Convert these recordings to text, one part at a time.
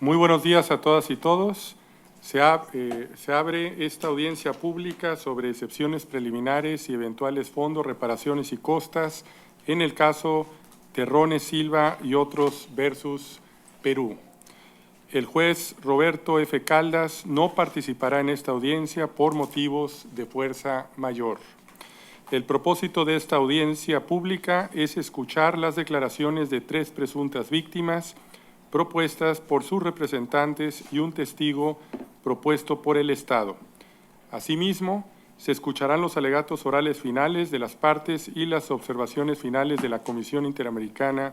Muy buenos días a todas y todos. Se abre esta audiencia pública sobre excepciones preliminares y eventuales fondos, reparaciones y costas en el caso Terrones Silva y otros versus Perú. El juez Roberto F. Caldas no participará en esta audiencia por motivos de fuerza mayor. El propósito de esta audiencia pública es escuchar las declaraciones de 3 presuntas víctimas propuestas por sus representantes y un testigo propuesto por el Estado. Asimismo, se escucharán los alegatos orales finales de las partes y las observaciones finales de la Comisión Interamericana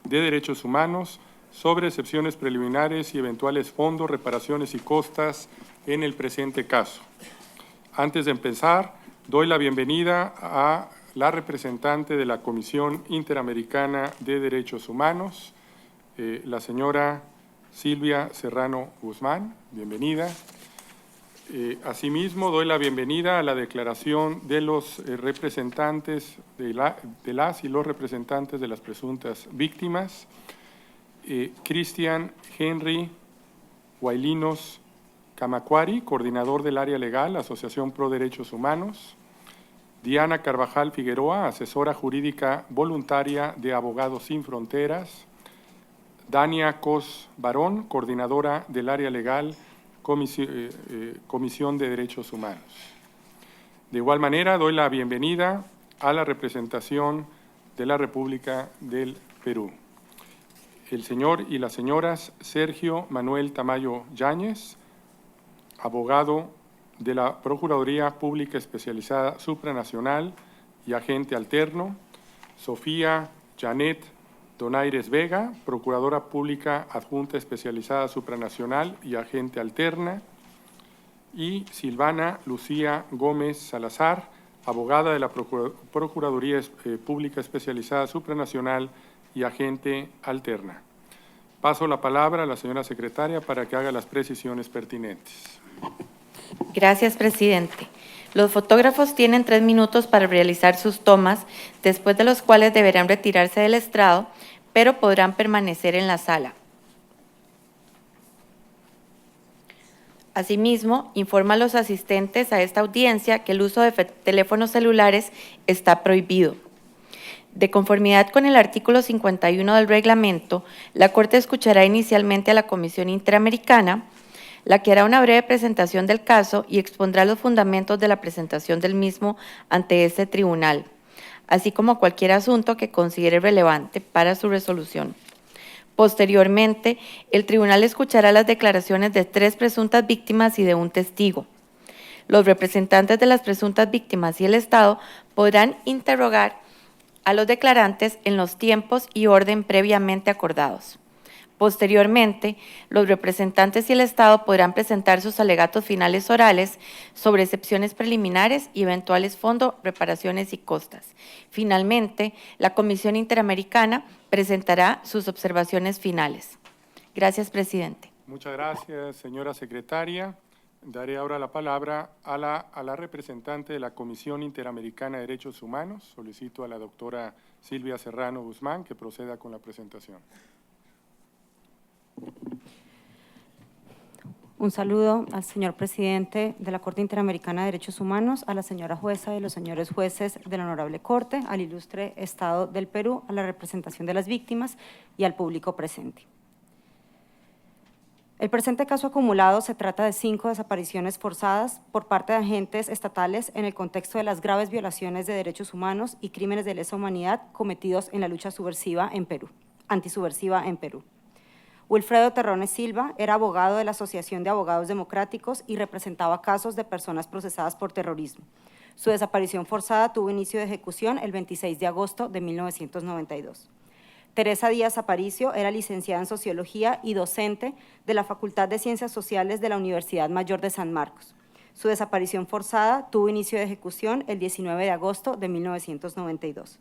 de Derechos Humanos sobre excepciones preliminares y eventuales fondos, reparaciones y costas en el presente caso. Antes de empezar, doy la bienvenida a la representante de la Comisión Interamericana de Derechos Humanos, la señora Silvia Serrano Guzmán. Bienvenida. Asimismo, doy la bienvenida a la declaración de los representantes de las y los representantes de las presuntas víctimas. Cristian Henry Guailinos Camacuari, coordinador del área legal, Asociación Pro Derechos Humanos. Diana Carvajal Figueroa, asesora jurídica voluntaria de Abogados Sin Fronteras. Dania Cos Barón, coordinadora del área legal, Comisión de Derechos Humanos. De igual manera, doy la bienvenida a la representación de la República del Perú. El señor y las señoras Sergio Manuel Tamayo Yáñez, abogado de la Procuraduría Pública Especializada Supranacional y agente alterno. Sofía Janet Donaires Vega, Procuradora Pública Adjunta Especializada Supranacional y agente alterna. Y Silvana Lucía Gómez Salazar, abogada de la Procuraduría Pública Especializada Supranacional y agente alterna. Paso la palabra a la señora secretaria para que haga las precisiones pertinentes. Gracias, presidente. Los fotógrafos tienen 3 minutos para realizar sus tomas, después de los cuales deberán retirarse del estrado, pero podrán permanecer en la sala. Asimismo, informa a los asistentes a esta audiencia que el uso de teléfonos celulares está prohibido. De conformidad con el artículo 51 del reglamento, la Corte escuchará inicialmente a la Comisión Interamericana, la que hará una breve presentación del caso y expondrá los fundamentos de la presentación del mismo ante este tribunal, así como cualquier asunto que considere relevante para su resolución. Posteriormente, el tribunal escuchará las declaraciones de 3 presuntas víctimas y de un testigo. Los representantes de las presuntas víctimas y el Estado podrán interrogar a los declarantes en los tiempos y orden previamente acordados. Posteriormente, los representantes y el Estado podrán presentar sus alegatos finales orales sobre excepciones preliminares y eventuales fondos, reparaciones y costas. Finalmente, la Comisión Interamericana presentará sus observaciones finales. Gracias, presidente. Muchas gracias, señora secretaria. Daré ahora la palabra a la representante de la Comisión Interamericana de Derechos Humanos. Solicito a la doctora Silvia Serrano Guzmán que proceda con la presentación. Un saludo al señor presidente de la Corte Interamericana de Derechos Humanos, a la señora jueza y los señores jueces de la Honorable Corte, al ilustre Estado del Perú, a la representación de las víctimas y al público presente. El presente caso acumulado se trata de 5 desapariciones forzadas por parte de agentes estatales en el contexto de las graves violaciones de derechos humanos y crímenes de lesa humanidad cometidos en la lucha subversiva en Perú, antisubversiva en Perú. Wilfredo Terrones Silva era abogado de la Asociación de Abogados Democráticos y representaba casos de personas procesadas por terrorismo. Su desaparición forzada tuvo inicio de ejecución el 26 de agosto de 1992. Teresa Díaz Aparicio era licenciada en Sociología y docente de la Facultad de Ciencias Sociales de la Universidad Mayor de San Marcos. Su desaparición forzada tuvo inicio de ejecución el 19 de agosto de 1992.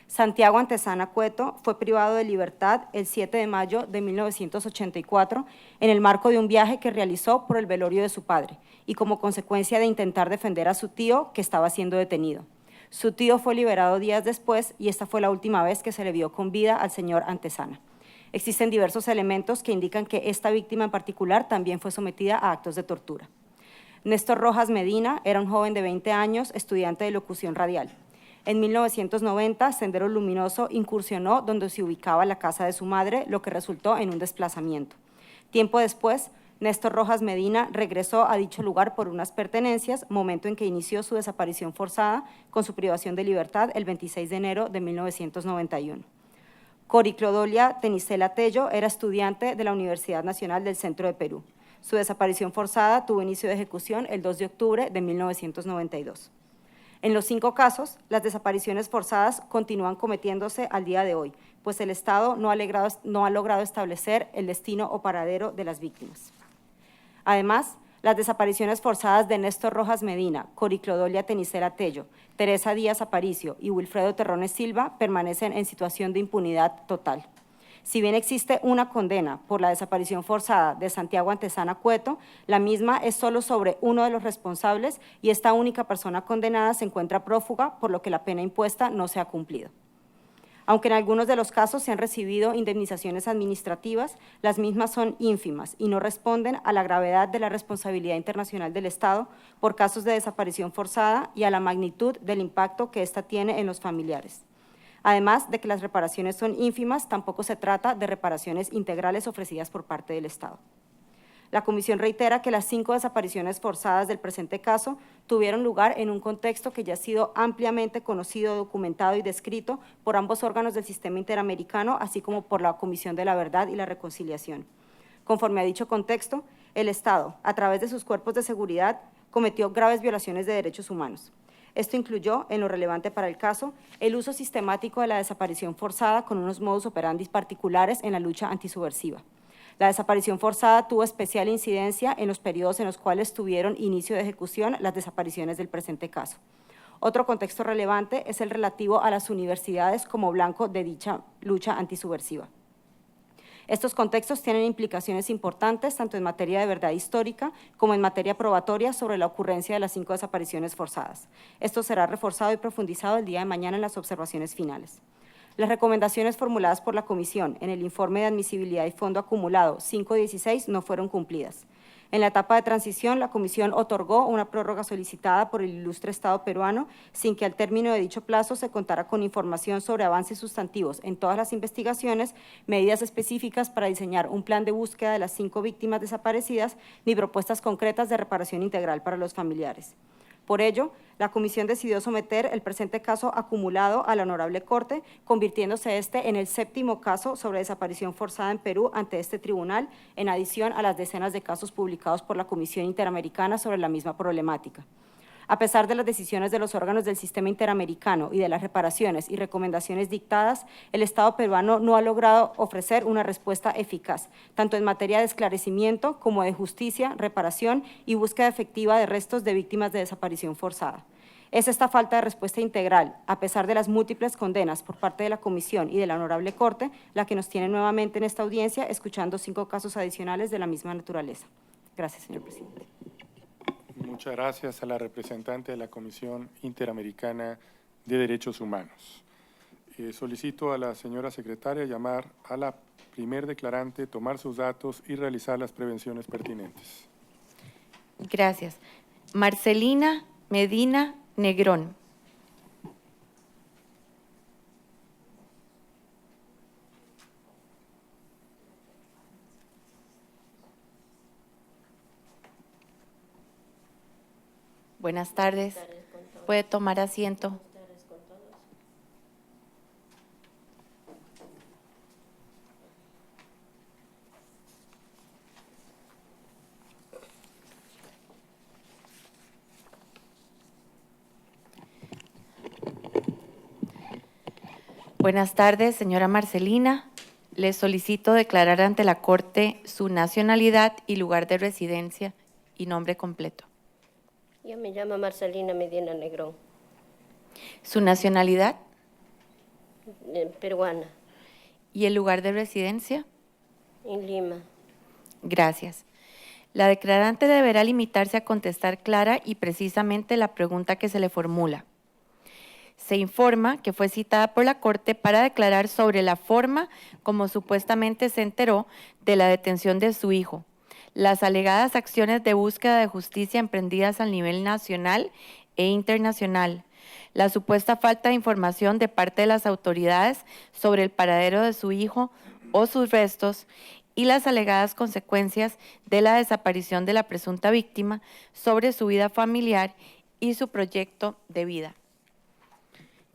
Santiago Antesana Cueto fue privado de libertad el 7 de mayo de 1984 en el marco de un viaje que realizó por el velorio de su padre y como consecuencia de intentar defender a su tío que estaba siendo detenido. Su tío fue liberado días después y esta fue la última vez que se le vio con vida al señor Antesana. Existen diversos elementos que indican que esta víctima en particular también fue sometida a actos de tortura. Néstor Rojas Medina era un joven de 20 años, estudiante de locución radial. En 1990, Sendero Luminoso incursionó donde se ubicaba la casa de su madre, lo que resultó en un desplazamiento. Tiempo después, Néstor Rojas Medina regresó a dicho lugar por unas pertenencias, momento en que inició su desaparición forzada con su privación de libertad el 26 de enero de 1991. Cori Clodolia Tenicela Tello era estudiante de la Universidad Nacional del Centro de Perú. Su desaparición forzada tuvo inicio de ejecución el 2 de octubre de 1992. En los 5 casos, las desapariciones forzadas continúan cometiéndose al día de hoy, pues el Estado no ha logrado establecer el destino o paradero de las víctimas. Además, las desapariciones forzadas de Néstor Rojas Medina, Cori Clodolia Tenicela Tello, Teresa Díaz Aparicio y Wilfredo Terrones Silva permanecen en situación de impunidad total. Si bien existe una condena por la desaparición forzada de Santiago Antesana Cueto, la misma es solo sobre uno de los responsables y esta única persona condenada se encuentra prófuga, por lo que la pena impuesta no se ha cumplido. Aunque en algunos de los casos se han recibido indemnizaciones administrativas, las mismas son ínfimas y no responden a la gravedad de la responsabilidad internacional del Estado por casos de desaparición forzada y a la magnitud del impacto que ésta tiene en los familiares. Además de que las reparaciones son ínfimas, tampoco se trata de reparaciones integrales ofrecidas por parte del Estado. La Comisión reitera que las 5 desapariciones forzadas del presente caso tuvieron lugar en un contexto que ya ha sido ampliamente conocido, documentado y descrito por ambos órganos del sistema interamericano, así como por la Comisión de la Verdad y la Reconciliación. Conforme a dicho contexto, el Estado, a través de sus cuerpos de seguridad, cometió graves violaciones de derechos humanos. Esto incluyó, en lo relevante para el caso, el uso sistemático de la desaparición forzada con unos modus operandi particulares en la lucha antisubversiva. La desaparición forzada tuvo especial incidencia en los periodos en los cuales tuvieron inicio de ejecución las desapariciones del presente caso. Otro contexto relevante es el relativo a las universidades como blanco de dicha lucha antisubversiva. Estos contextos tienen implicaciones importantes tanto en materia de verdad histórica como en materia probatoria sobre la ocurrencia de las 5 desapariciones forzadas. Esto será reforzado y profundizado el día de mañana en las observaciones finales. Las recomendaciones formuladas por la Comisión en el informe de admisibilidad y fondo acumulado 516 no fueron cumplidas. En la etapa de transición, la Comisión otorgó una prórroga solicitada por el ilustre Estado peruano sin que al término de dicho plazo se contara con información sobre avances sustantivos en todas las investigaciones, medidas específicas para diseñar un plan de búsqueda de las 5 víctimas desaparecidas, ni propuestas concretas de reparación integral para los familiares. Por ello, la Comisión decidió someter el presente caso acumulado a la Honorable Corte, convirtiéndose este en el 7º caso sobre desaparición forzada en Perú ante este tribunal, en adición a las decenas de casos publicados por la Comisión Interamericana sobre la misma problemática. A pesar de las decisiones de los órganos del sistema interamericano y de las reparaciones y recomendaciones dictadas, el Estado peruano no ha logrado ofrecer una respuesta eficaz, tanto en materia de esclarecimiento como de justicia, reparación y búsqueda efectiva de restos de víctimas de desaparición forzada. Es esta falta de respuesta integral, a pesar de las múltiples condenas por parte de la Comisión y de la Honorable Corte, la que nos tiene nuevamente en esta audiencia, escuchando 5 casos adicionales de la misma naturaleza. Gracias, señor presidente. Muchas gracias a la representante de la Comisión Interamericana de Derechos Humanos. Solicito a la señora secretaria llamar a la primer declarante, tomar sus datos y realizar las prevenciones pertinentes. Gracias. Marcelina Medina Negrón. Buenas tardes. Puede tomar asiento. Buenas tardes, señora Marcelina. Le solicito declarar ante la Corte su nacionalidad y lugar de residencia y nombre completo. Yo me llamo Marcelina Medina Negrón, Su nacionalidad peruana, y el lugar de residencia. en Lima. Gracias. La declarante deberá limitarse a contestar clara y precisamente la pregunta que se le formula. Se informa que fue citada por la Corte para declarar sobre la forma como supuestamente se enteró de la detención de su hijo, las alegadas acciones de búsqueda de justicia emprendidas a nivel nacional e internacional, la supuesta falta de información de parte de las autoridades sobre el paradero de su hijo o sus restos y las alegadas consecuencias de la desaparición de la presunta víctima sobre su vida familiar y su proyecto de vida.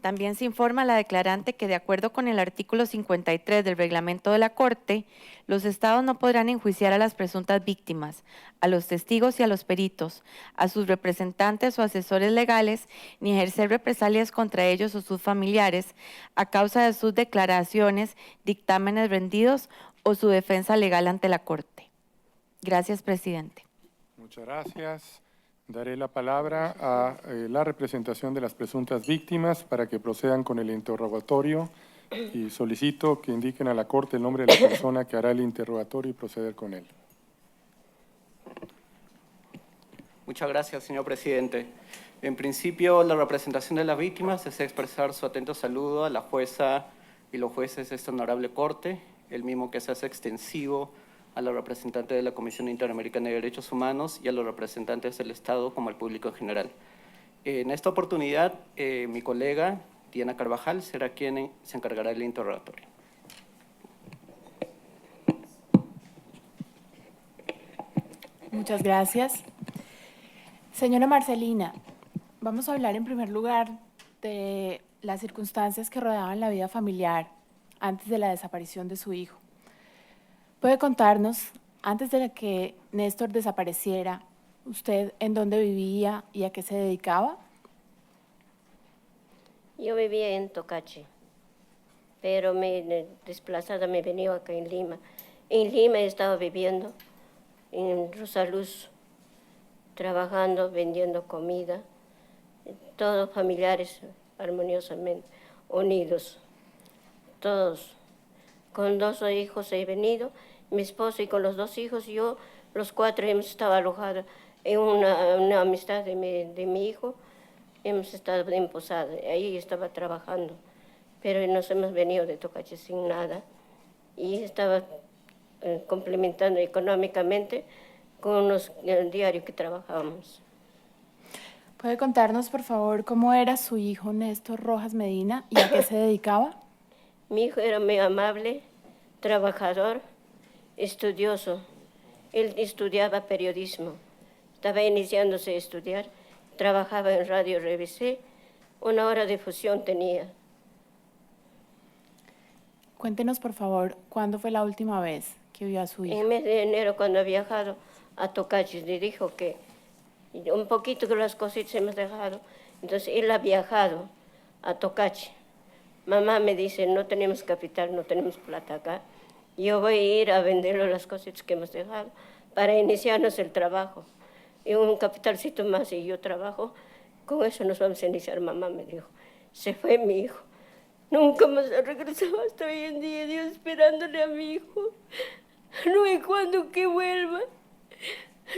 También se informa a la declarante que, de acuerdo con el artículo 53 del reglamento de la Corte, los estados no podrán enjuiciar a las presuntas víctimas, a los testigos y a los peritos, a sus representantes o asesores legales, ni ejercer represalias contra ellos o sus familiares a causa de sus declaraciones, dictámenes rendidos o su defensa legal ante la Corte. Gracias, presidente. Muchas gracias. Daré la palabra a la representación de las presuntas víctimas para que procedan con el interrogatorio y solicito que indiquen a la Corte el nombre de la persona que hará el interrogatorio y proceder con él. Muchas gracias, señor presidente. En principio, la representación de las víctimas desea expresar su atento saludo a la jueza y los jueces de esta honorable Corte, el mismo que se hace extensivo a los representantes de la Comisión Interamericana de Derechos Humanos y a los representantes del Estado como al público en general. En esta oportunidad, mi colega, Diana Carvajal, será quien se encargará del interrogatorio. Muchas gracias. Señora Marcelina, vamos a hablar en primer lugar de las circunstancias que rodeaban la vida familiar antes de la desaparición de su hijo. ¿Puede contarnos, antes de que Néstor desapareciera, usted en dónde vivía y a qué se dedicaba? Yo vivía en Tocache, pero desplazada me venía acá en Lima. En Lima estaba viviendo, en Rosaluz, trabajando, vendiendo comida, todos familiares armoniosamente, unidos, todos. Con 2 hijos he venido, mi esposo y con los 2 hijos, yo, los 4 hemos estado alojados en una amistad de mi hijo, hemos estado en Posada, ahí estaba trabajando, pero nos hemos venido de Tocache sin nada y estaba complementando económicamente con los diarios que trabajábamos. ¿Puede contarnos, por favor, cómo era su hijo Néstor Rojas Medina y a qué se dedicaba? Mi hijo era muy amable, trabajador, estudioso. Él estudiaba periodismo, estaba iniciándose a estudiar, trabajaba en Radio RBC, 1 hora de fusión tenía. Cuéntenos, por favor, ¿cuándo fue la última vez que vio a su hijo? En el mes de enero, cuando ha viajado a Tocache, le dijo que un poquito que las cositas hemos dejado. Entonces, él ha viajado a Tocache. Mamá me dice, no tenemos capital, no tenemos plata acá. Yo voy a ir a venderle las cositas que hemos dejado para iniciarnos el trabajo. Y un capitalcito más y yo trabajo, con eso nos vamos a iniciar, mamá me dijo. Se fue mi hijo. Nunca más ha regresado hasta hoy en día, Dios esperándole a mi hijo. No hay cuándo que vuelva.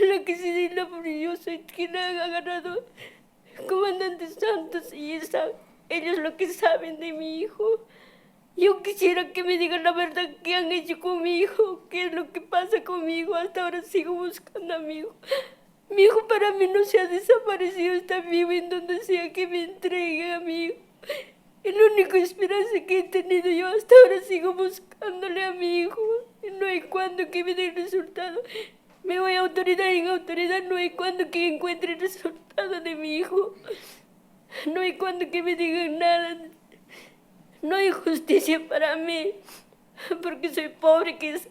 La que se dice yo soy quien ha agarrado comandante Santos y ellos lo que saben de mi hijo. Yo quisiera que me digan la verdad qué han hecho con mi hijo, qué es lo que pasa con mi hijo. Hasta ahora sigo buscando a mi hijo. Mi hijo para mí no se ha desaparecido, está vivo en donde sea que me entreguen a mi hijo. Es la única esperanza que he tenido yo. Hasta ahora sigo buscándole a mi hijo. No hay cuándo que me dé el resultado. Me voy a autoridad y en autoridad no hay cuándo que encuentre el resultado de mi hijo. No hay cuándo que me digan nada. No hay justicia para mí, porque soy pobre quizás.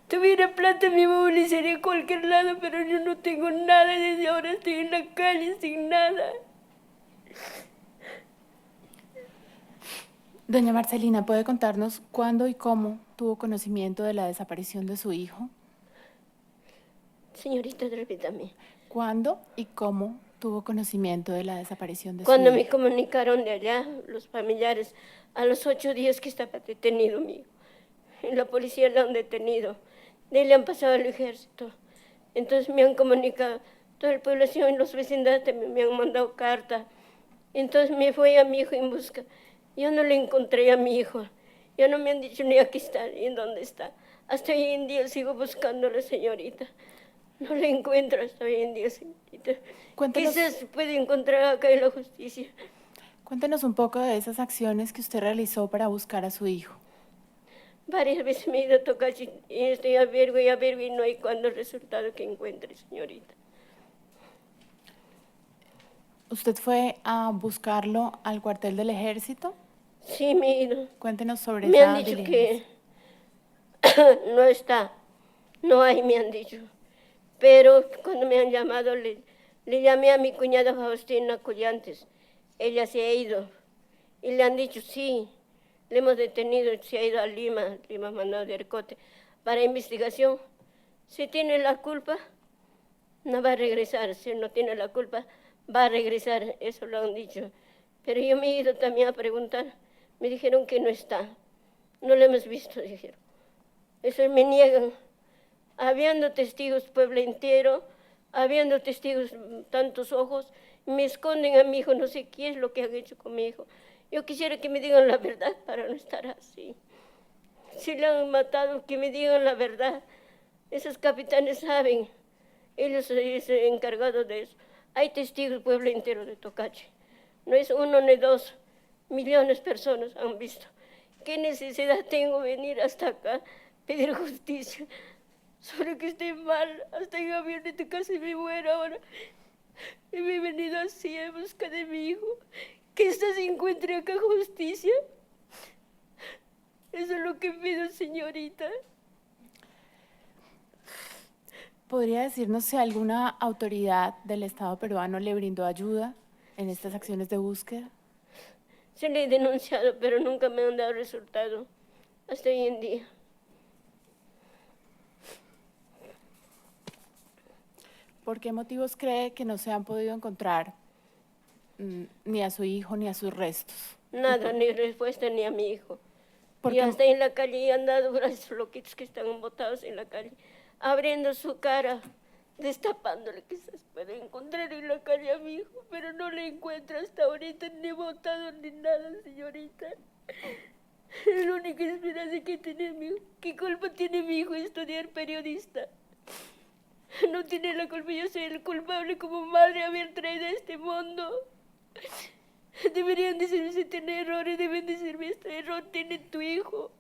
Tuviera plata me movilizaría a cualquier lado, pero yo no tengo nada y desde ahora estoy en la calle sin nada. Doña Marcelina, ¿puede contarnos cuándo y cómo tuvo conocimiento de la desaparición de su hijo? Señorita, repítame. ¿Cuándo y cómo tuvo conocimiento de la desaparición de su Cuando hijo? me comunicaron de allá, los familiares, a los 8 días que estaba detenido mi hijo. Y la policía lo han detenido. De él le han pasado al ejército. Entonces me han comunicado, toda la población y los vecindades me han mandado carta. Entonces me fui a mi hijo en busca. Yo no le encontré a mi hijo. Ya no me han dicho ni aquí está, ni en dónde está. Hasta hoy en día sigo buscándole, señorita. No le encuentro hasta hoy en día, señorita. Cuéntenos, Quizás se puede encontrar acá en la justicia. cuéntenos un poco de esas acciones que usted realizó para buscar a su hijo. Varias veces me he ido a tocar y estoy averiguo y no hay cuando el resultado que encuentre, señorita. ¿Usted fue a buscarlo al cuartel del ejército? Sí, me he ido. Cuéntenos sobre Me esa han dicho diligencia. que no está, no hay, me han dicho. Pero cuando me han llamado, le llamé a mi cuñada Faustina Collantes. Ella se ha ido y le han dicho, sí, le hemos detenido, se ha ido a Lima mandado de Arcote, para investigación. Si tiene la culpa, no va a regresar. Si no tiene la culpa, va a regresar. Eso lo han dicho. Pero yo me he ido también a preguntar. Me dijeron que no está. No lo hemos visto, dijeron. Eso me niegan. Habiendo testigos pueblo entero, habiendo testigos tantos ojos, me esconden a mi hijo, no sé qué es lo que han hecho con mi hijo. Yo quisiera que me digan la verdad para no estar así. Si le han matado, que me digan la verdad. Esos capitanes saben, ellos son encargados de eso. Hay testigos pueblo entero de Tocache. No es uno ni dos, millones de personas han visto. ¿Qué necesidad tengo de venir hasta acá, pedir justicia? Solo que estoy mal, hasta yo abierto casi me muero ahora. Y me he venido así en busca de mi hijo. Que ésta se encuentre acá justicia. Eso es lo que pido, señorita. ¿Podría decirnos si alguna autoridad del Estado peruano le brindó ayuda en estas acciones de búsqueda? Se le he denunciado, pero nunca me han dado resultado. Hasta hoy en día. ¿Por qué motivos cree que no se han podido encontrar ni a su hijo ni a sus restos? Nada, ni respuesta ni a mi hijo. ¿Por Y qué? hasta en la calle han dado esos loquitos que están botados en la calle, abriendo su cara, destapándole, quizás puede encontrar en la calle a mi hijo, pero no le encuentro hasta ahorita, ni botado ni nada, señorita. Es la única esperanza que tiene mi hijo. ¿Qué culpa tiene mi hijo de estudiar periodista? No tiene la culpa, yo soy el culpable como madre haber traído a este mundo. Deberían decirme si tiene errores, deben decirme este error tiene tu hijo.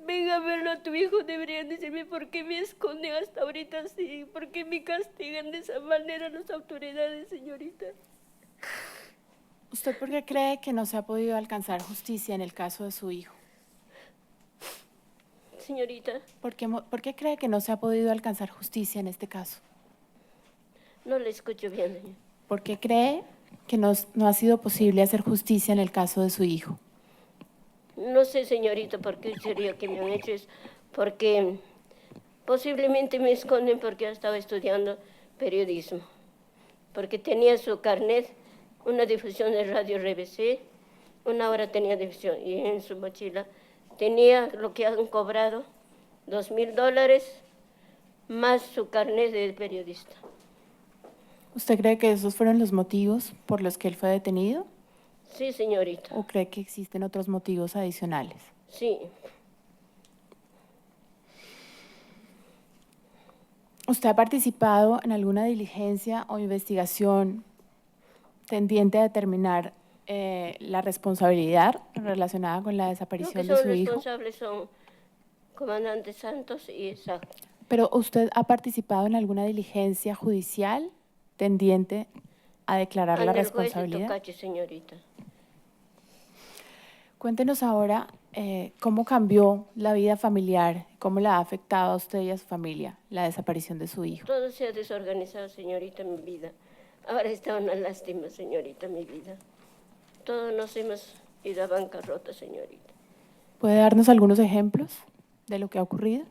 Venga a verlo a tu hijo, deberían decirme por qué me esconden hasta ahorita así, por qué me castigan de esa manera las autoridades, señorita. ¿Usted por qué cree que no se ha podido alcanzar justicia en el caso de su hijo? Señorita, ¿Por qué cree que no se ha podido alcanzar justicia en este caso? no le escucho bien, señor. ¿Por qué cree que no ha sido posible hacer justicia en el caso de su hijo? No sé, señorita, por qué sería que me han hecho eso, porque posiblemente me esconden porque estaba estudiando periodismo, porque tenía su carnet, una difusión de radio RBC, una hora tenía difusión, y en su mochila tenía lo que han cobrado, $2,000, más su carnet de periodista. ¿Usted cree que esos fueron los motivos por los que él fue detenido? Sí, señorita, ¿O cree que existen otros motivos adicionales? sí. ¿Usted ha participado en alguna diligencia o investigación tendiente a determinar la responsabilidad relacionada con la Los desaparición que de son su hijo? responsables son comandante Santos y Isaac. ¿Pero usted ha participado en alguna diligencia judicial tendiente a declarar la Ante el juez de responsabilidad? Tocache, señorita. Cuéntenos ahora cómo cambió la vida familiar, cómo la ha afectado a usted y a su familia la desaparición de su hijo. Todo se ha desorganizado, señorita, mi vida. Ahora está una lástima, señorita, mi vida. Todos nos hemos ido a bancarrota, señorita. ¿Puede darnos algunos ejemplos de lo que ha ocurrido?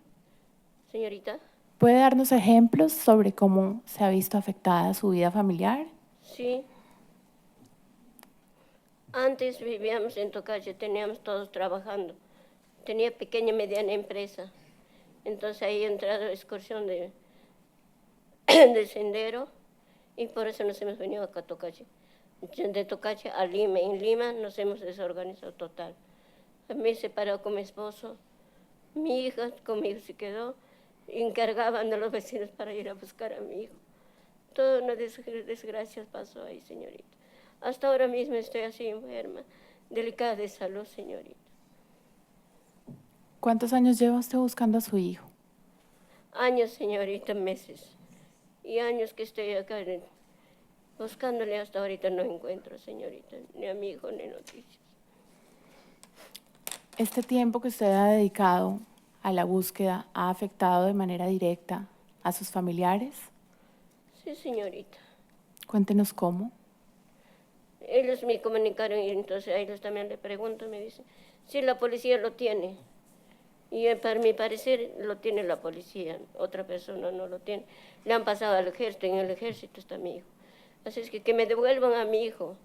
Señorita, ¿Puede darnos ejemplos sobre cómo se ha visto afectada su vida familiar? sí. Antes vivíamos en Tocache, teníamos todos trabajando. Tenía pequeña y mediana empresa. Entonces ahí he entrado a excursión de sendero Y por eso nos hemos venido acá a Tocache. De Tocache a Lima. En Lima nos hemos desorganizado total. Me he separado con mi esposo. Mi hija conmigo se quedó. Encargaban a los vecinos para ir a buscar a mi hijo. Toda una desgracia pasó ahí, señorita. Hasta ahora mismo estoy así enferma, delicada de salud, señorita. ¿Cuántos años lleva usted buscando a su hijo? Años, señorita, meses. Y años que estoy acá buscándole, hasta ahorita no encuentro, señorita, ni a mi hijo ni noticias. ¿Este tiempo que usted ha dedicado a la búsqueda ha afectado de manera directa a sus familiares? Sí, señorita. Cuéntenos cómo. Ellos me comunicaron y entonces a ellos también le pregunto, me dicen, si la policía lo tiene. Y para mi parecer lo tiene la policía, otra persona no lo tiene. Le han pasado al ejército, en el ejército está mi hijo. Así es que me devuelvan a mi hijo.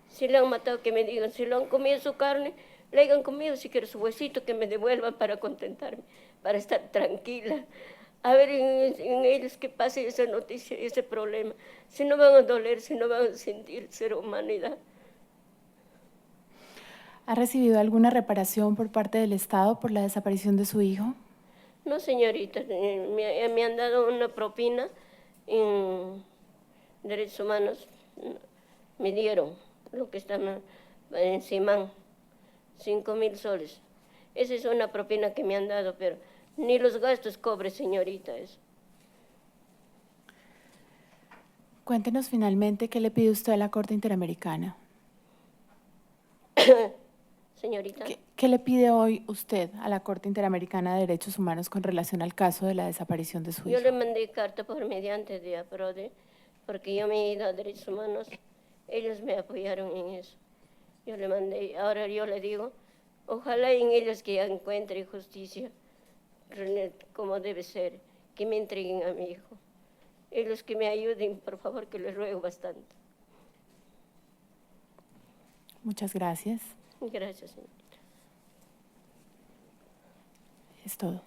Si le han matado, que me digan, si lo han comido su carne, le hayan comido si quiero su huesito, que me devuelvan para contentarme, para estar tranquila. A ver en ellos que pase esa noticia, ese problema. Si no van a doler, si no van a sentir ser humanidad. ¿Ha recibido alguna reparación por parte del Estado por la desaparición de su hijo? No, señorita, me han dado una propina en Derechos Humanos. Me dieron lo que está en Simán, 5.000 soles. Esa es una propina que me han dado, pero ni los gastos cobre, señorita, eso. Cuéntenos finalmente qué le pide usted a la Corte Interamericana. Señorita. ¿Qué le pide hoy usted a la Corte Interamericana de Derechos Humanos con relación al caso de la desaparición de su hijo? Yo le mandé carta por mediante de APRODE, porque yo me he ido a Derechos Humanos, ellos me apoyaron en eso. Yo le mandé, ahora yo le digo, ojalá en ellos que encuentre justicia, como debe ser, que me entreguen a mi hijo. Ellos que me ayuden, por favor, que les ruego bastante. Muchas gracias. Gracias, señorita. Es todo.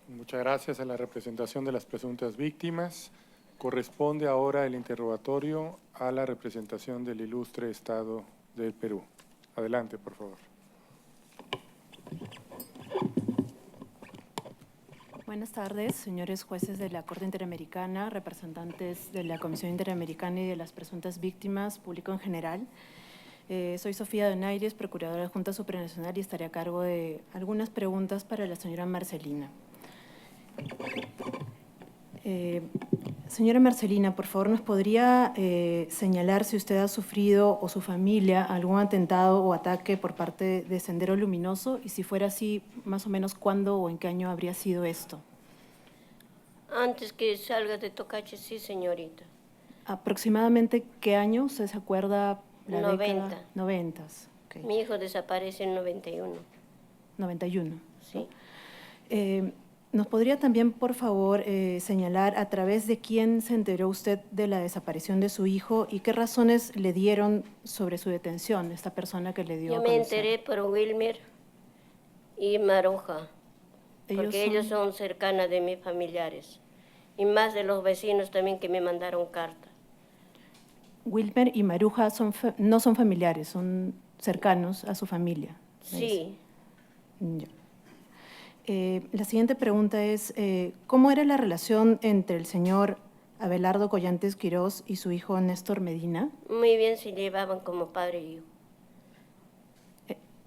Muchas gracias a la representación de las presuntas víctimas. Corresponde ahora el interrogatorio a la representación del ilustre Estado del Perú. Adelante, por favor. Buenas tardes, señores jueces de la Corte Interamericana, representantes de la Comisión Interamericana y de las presuntas víctimas, público en general. Soy Sofía Donaires, procuradora de la Junta Supranacional, y estaré a cargo de algunas preguntas para la señora Marcelina. Señora Marcelina, por favor, ¿nos podría señalar si usted ha sufrido o su familia algún atentado o ataque por parte de Sendero Luminoso? Y si fuera así, más o menos, ¿cuándo o en qué año habría sido esto? Antes que salga de Tocache, sí, señorita. ¿Aproximadamente qué año? ¿Usted se acuerda? La 90. década? 90. Okay. Mi hijo desaparece en 91. 91. Sí. ¿Nos podría también, por favor, señalar a través de quién se enteró usted de la desaparición de su hijo y qué razones le dieron sobre su detención, esta persona que le dio Yo a me conocer? enteré por Wilmer y Maruja, porque ellos son cercanas de mis familiares y más de los vecinos también que me mandaron carta. Wilmer y Maruja no son familiares, son cercanos a su familia. Sí. Ya. La siguiente pregunta es, ¿cómo era la relación entre el señor Abelardo Collantes Quirós y su hijo Néstor Medina? Muy bien, se llevaban como padre y hijo.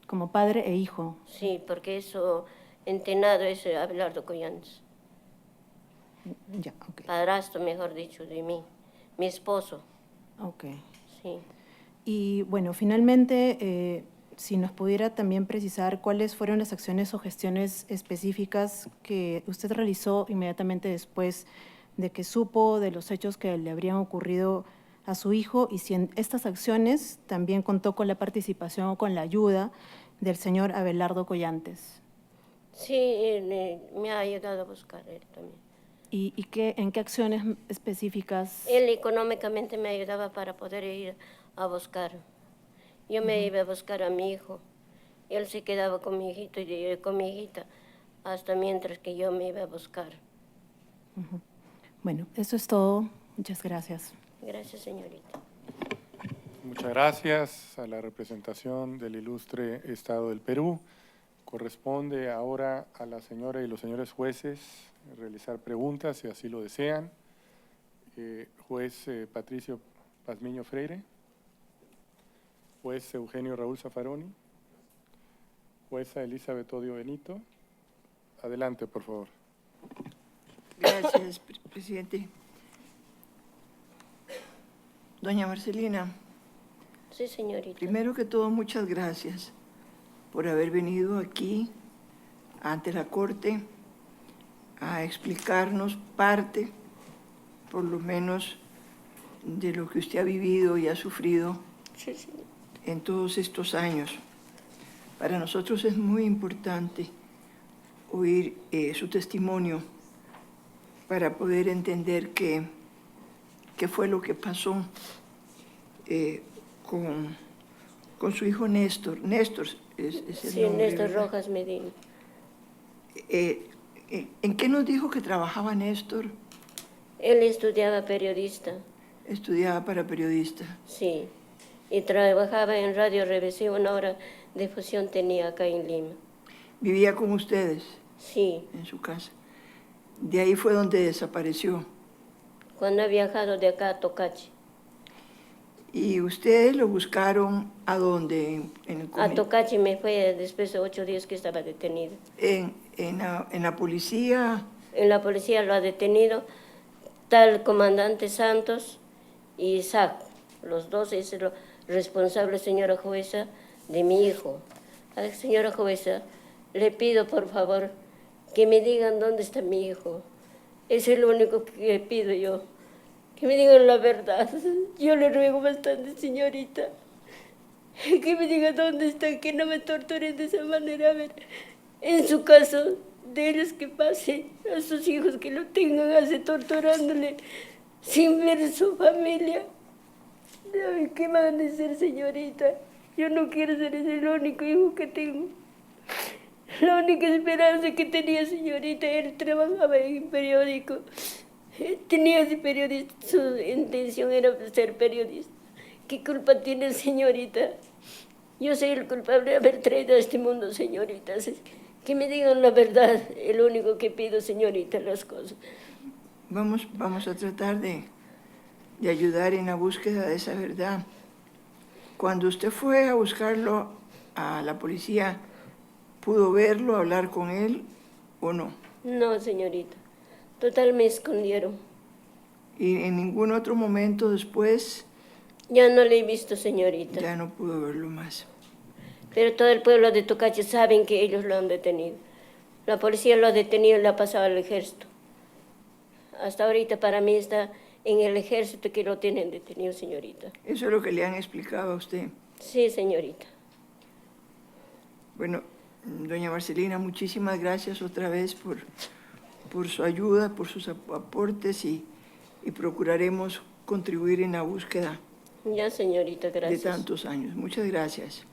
Como padre e hijo. Sí, porque eso, entenado es Abelardo Collantes. Ya, ok. Padrastro, mejor dicho, de mí. Mi esposo. Ok. Sí. Y bueno, finalmente, si nos pudiera también precisar cuáles fueron las acciones o gestiones específicas que usted realizó inmediatamente después de que supo de los hechos que le habrían ocurrido a su hijo y si en estas acciones también contó con la participación o con la ayuda del señor Abelardo Collantes. Sí, me ha ayudado a buscar él también. ¿Y en qué acciones específicas? Él económicamente me ayudaba para poder ir a buscar. Yo me iba a buscar a mi hijo. Él se quedaba con mi hijito y yo con mi hijita hasta mientras que yo me iba a buscar. Bueno, eso es todo. Muchas gracias. Gracias, señorita. Muchas gracias a la representación del ilustre Estado del Perú. Corresponde ahora a la señora y los señores jueces realizar preguntas, si así lo desean. Juez Patricio Pazmiño Freire, juez Eugenio Raúl Zaffaroni, jueza Elizabeth Odio Benito. Adelante, por favor. Gracias, presidente. Doña Marcelina, Sí, señorita. primero que todo, muchas gracias por haber venido aquí ante la Corte a explicarnos parte, por lo menos, de lo que usted ha vivido y ha sufrido Sí, señorita. en todos estos años. Para nosotros es muy importante oír su testimonio para poder entender qué fue lo que pasó con su hijo Néstor. Néstor es el Sí, nombre, Néstor ¿verdad? Rojas Medina. ¿En qué nos dijo que trabajaba Néstor? Él estudiaba periodista, Estudiaba para periodista. sí, y trabajaba en Radio Revisión, una hora de fusión tenía acá en Lima. Vivía con ustedes Sí, en su casa. De ahí fue donde desapareció. cuando ha viajado de acá a Tocachi. ¿Y ustedes lo buscaron a dónde? A Tocachi me fue después de 8 días que estaba detenido. En la policía. En la policía lo ha detenido tal comandante Santos y Isaac. Los dos es el responsable, señora jueza, de mi hijo. A la señora jueza, le pido por favor que me digan dónde está mi hijo. Es el único que pido yo. Que me digan la verdad. Yo le ruego bastante, señorita. Que me digan dónde está, que no me torturen de esa manera. A ver, en su caso, de ellos que pase, a sus hijos que lo tengan así torturándole sin ver su familia. Ay, ¿qué van a hacer, señorita? Yo no quiero ser ese el único hijo que tengo. La única esperanza que tenía, señorita, él trabajaba en periódico. Tenía ese periodista, su intención era ser periodista. ¿Qué culpa tiene, señorita? Yo soy el culpable de haber traído a este mundo, señorita. Que me digan la verdad, el único que pido, señorita, las cosas. Vamos a tratar de ayudar en la búsqueda de esa verdad. Cuando usted fue a buscarlo a la policía, ¿pudo verlo, hablar con él o no? No, señorita. Total, me escondieron. Y en ningún otro momento después Ya no le he visto, señorita. ya no pudo verlo más. Pero todo el pueblo de Tocachi saben que ellos lo han detenido. La policía lo ha detenido y lo ha pasado al ejército. Hasta ahorita para mí está en el ejército que lo tienen detenido, señorita. Eso es lo que le han explicado a usted. Sí, señorita. Bueno, doña Marcelina, muchísimas gracias otra vez por su ayuda, por sus aportes y procuraremos contribuir en la búsqueda Ya, señorita, gracias. de tantos años. Muchas gracias.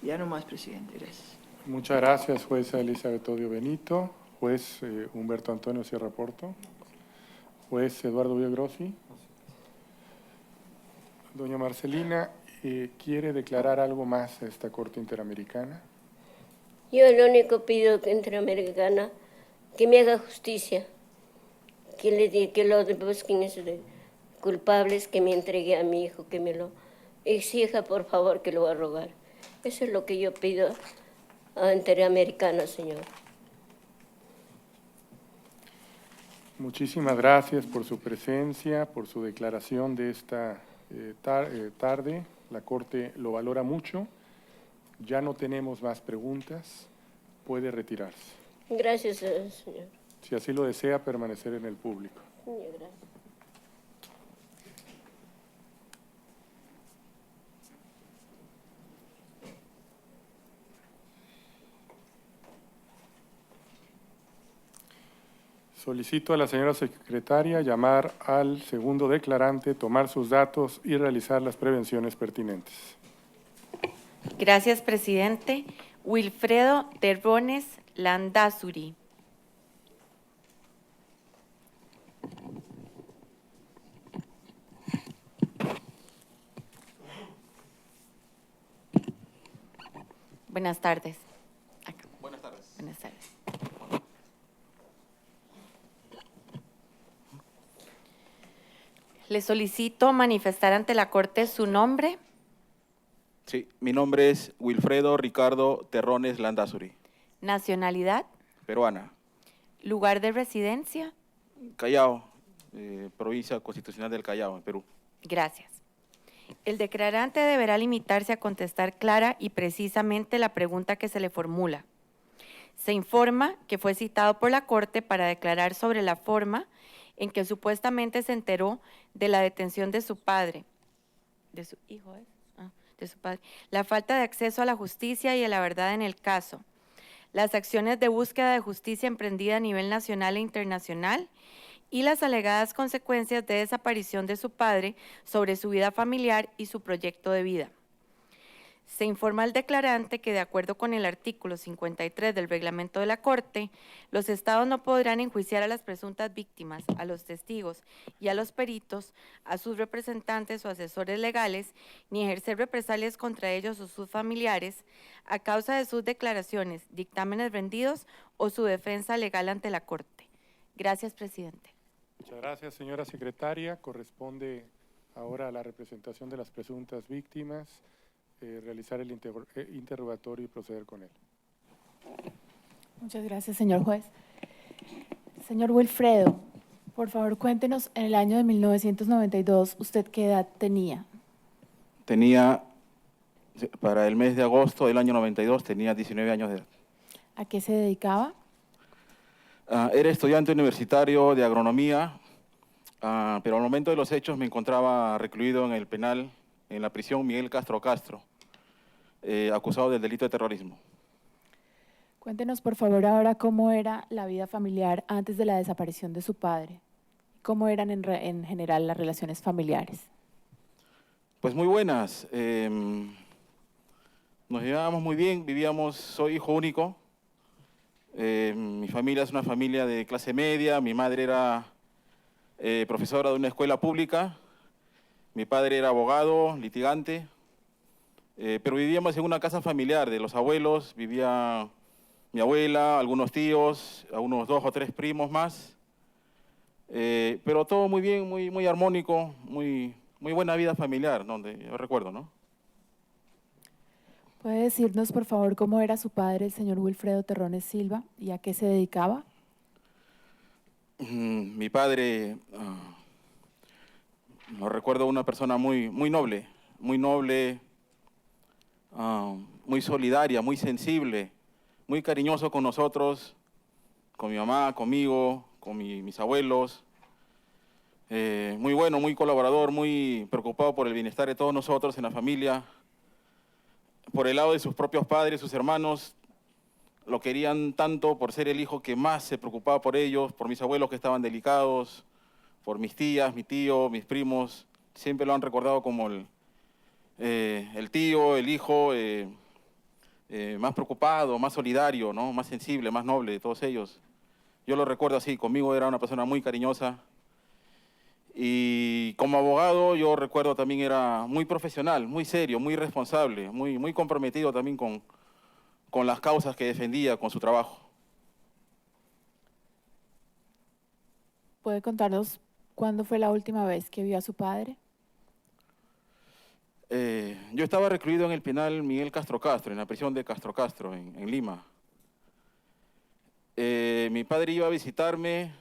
Ya no más, presidente. Gracias. Muchas gracias, jueza Elizabeth Odio Benito, juez Humberto Antonio Sierra Porto, juez Eduardo Villagrossi. Doña Marcelina, ¿quiere declarar algo más a esta Corte Interamericana? Yo lo único pido interamericana que me haga justicia, que lo busquen esos culpables, que me entregue a mi hijo, que me lo exija, por favor, que lo va a rogar. Eso es lo que yo pido a Interamericana, señor. Muchísimas gracias por su presencia, por su declaración de esta tarde. La Corte lo valora mucho. Ya no tenemos más preguntas. Puede retirarse. Gracias, señor. Si así lo desea, permanecer en el público. Gracias. Solicito a la señora secretaria llamar al segundo declarante, tomar sus datos y realizar las prevenciones pertinentes. Gracias, presidente. Wilfredo Terrones Landazuri. Buenas tardes. Acá. Buenas tardes. Buenas tardes. Le solicito manifestar ante la Corte su nombre, Sí, mi nombre es Wilfredo Ricardo Terrones Landazuri, nacionalidad, peruana, lugar de residencia. Callao, provincia constitucional del Callao, en Perú. Gracias. El declarante deberá limitarse a contestar clara y precisamente la pregunta que se le formula. Se informa que fue citado por la Corte para declarar sobre la forma en que supuestamente se enteró de la detención de su padre, de su hijo, de su padre, la falta de acceso a la justicia y a la verdad en el caso, las acciones de búsqueda de justicia emprendida a nivel nacional e internacional y las alegadas consecuencias de desaparición de su padre sobre su vida familiar y su proyecto de vida. Se informa al declarante que, de acuerdo con el artículo 53 del reglamento de la Corte, los estados no podrán enjuiciar a las presuntas víctimas, a los testigos y a los peritos, a sus representantes o asesores legales, ni ejercer represalias contra ellos o sus familiares a causa de sus declaraciones, dictámenes rendidos o su defensa legal ante la Corte. Gracias, presidente. Muchas gracias, señora secretaria. Corresponde ahora a la representación de las presuntas víctimas realizar el interrogatorio y proceder con él. Muchas gracias, señor juez. Señor Wilfredo, por favor, cuéntenos, en el año de 1992, ¿usted qué edad tenía? Tenía, para el mes de agosto del año 92, tenía 19 años de edad. ¿A qué se dedicaba? Era estudiante universitario de agronomía, pero al momento de los hechos me encontraba recluido en el penal, en la prisión Miguel Castro Castro, acusado del delito de terrorismo. Cuéntenos, por favor, ahora cómo era la vida familiar antes de la desaparición de su padre. ¿Cómo eran en general las relaciones familiares? Pues muy buenas. Nos llevábamos muy bien, soy hijo único. Mi familia es una familia de clase media, mi madre era profesora de una escuela pública, mi padre era abogado, litigante, pero vivíamos en una casa familiar de los abuelos, vivía mi abuela, algunos tíos, unos 2 o 3 primos más, pero todo muy bien, muy armónico, muy buena vida familiar, donde yo recuerdo, ¿no? ¿Puede decirnos, por favor, cómo era su padre, el señor Wilfredo Terrones Silva, y a qué se dedicaba? Mi padre, lo recuerdo, una persona muy noble, muy solidaria, muy sensible, muy cariñoso con nosotros, con mi mamá, conmigo, con mis abuelos. Muy bueno, muy colaborador, muy preocupado por el bienestar de todos nosotros en la familia. Por el lado de sus propios padres, sus hermanos, lo querían tanto por ser el hijo que más se preocupaba por ellos, por mis abuelos que estaban delicados, por mis tías, mi tío, mis primos. Siempre lo han recordado como el tío, el hijo más preocupado, más solidario, ¿no? Más sensible, más noble de todos ellos. Yo lo recuerdo así, conmigo era una persona muy cariñosa. Y como abogado yo recuerdo también era muy profesional, muy serio, muy responsable, muy comprometido también con las causas que defendía, con su trabajo. ¿Puede contarnos cuándo fue la última vez que vio a su padre? Yo estaba recluido en el penal Miguel Castro Castro, en la prisión de Castro Castro, en Lima. Mi padre iba a visitarme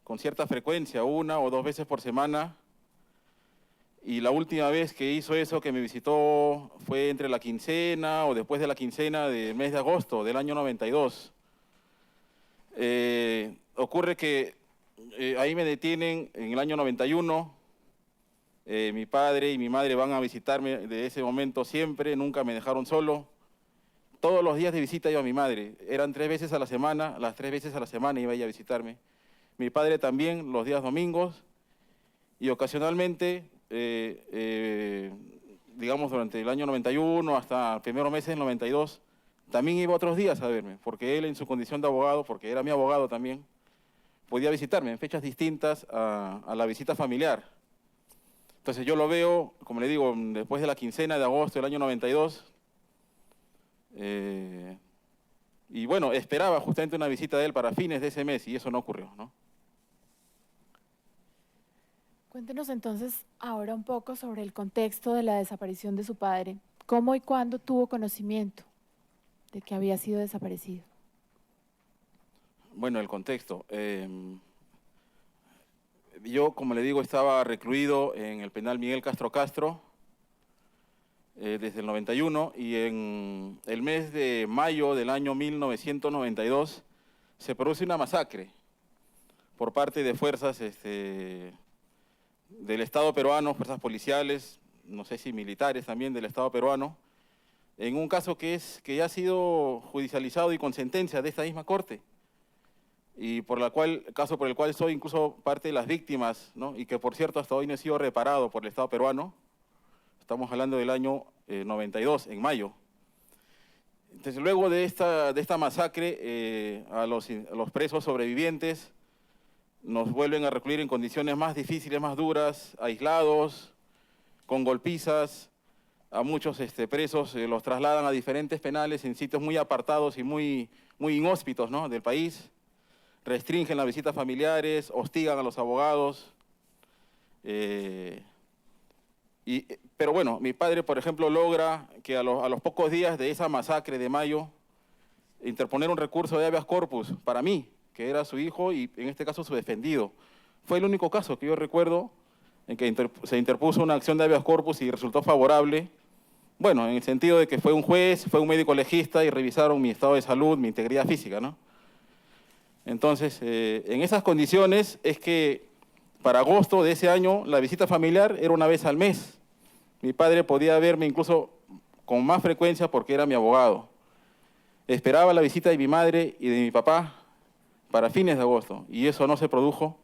con cierta frecuencia, 1 o 2 veces por semana, y la última vez que hizo eso, que me visitó, fue entre la quincena o después de la quincena del mes de agosto del año 92. Ocurre que ahí me detienen en el año 91, mi padre y mi madre van a visitarme de ese momento siempre, nunca me dejaron solo. Todos los días de visita iba mi madre, eran 3 veces a la semana, las 3 veces a la semana iba ella a visitarme. Mi padre también, los días domingos, y ocasionalmente, digamos, durante el año 91 hasta los primeros meses del 92, también iba otros días a verme, porque él en su condición de abogado, porque era mi abogado también, podía visitarme en fechas distintas a la visita familiar. Entonces yo lo veo, como le digo, después de la quincena de agosto del año 92, Y bueno, esperaba justamente una visita de él para fines de ese mes y eso no ocurrió, ¿no? Cuéntenos entonces ahora un poco sobre el contexto de la desaparición de su padre. ¿Cómo y cuándo tuvo conocimiento de que había sido desaparecido? Bueno, el contexto. Yo, como le digo, estaba recluido en el penal Miguel Castro Castro desde el 91 y en el mes de mayo del año 1992 se produce una masacre por parte de fuerzas del Estado peruano, fuerzas policiales, no sé si militares también del Estado peruano, en un caso que ya ha sido judicializado y con sentencia de esta misma corte, y caso por el cual soy incluso parte de las víctimas, ¿no? Y que por cierto hasta hoy no he sido reparado por el Estado peruano. Estamos hablando del año 92, en mayo. Entonces luego de esta masacre, a los presos sobrevivientes nos vuelven a recluir en condiciones más difíciles, más duras, aislados, con golpizas. A muchos presos los trasladan a diferentes penales en sitios muy apartados y muy inhóspitos, ¿no? Del país. Restringen las visitas familiares, hostigan a los abogados. Pero bueno, mi padre, por ejemplo, logra que a los pocos días de esa masacre de mayo, interponer un recurso de habeas corpus para mí, que era su hijo y en este caso su defendido. Fue el único caso que yo recuerdo en que se interpuso una acción de habeas corpus y resultó favorable. Bueno, en el sentido de que fue un juez, fue un médico legista y revisaron mi estado de salud, mi integridad física, ¿no? Entonces, en esas condiciones es que para agosto de ese año la visita familiar era una vez al mes. Mi padre podía verme incluso con más frecuencia porque era mi abogado. Esperaba la visita de mi madre y de mi papá para fines de agosto y eso no se produjo.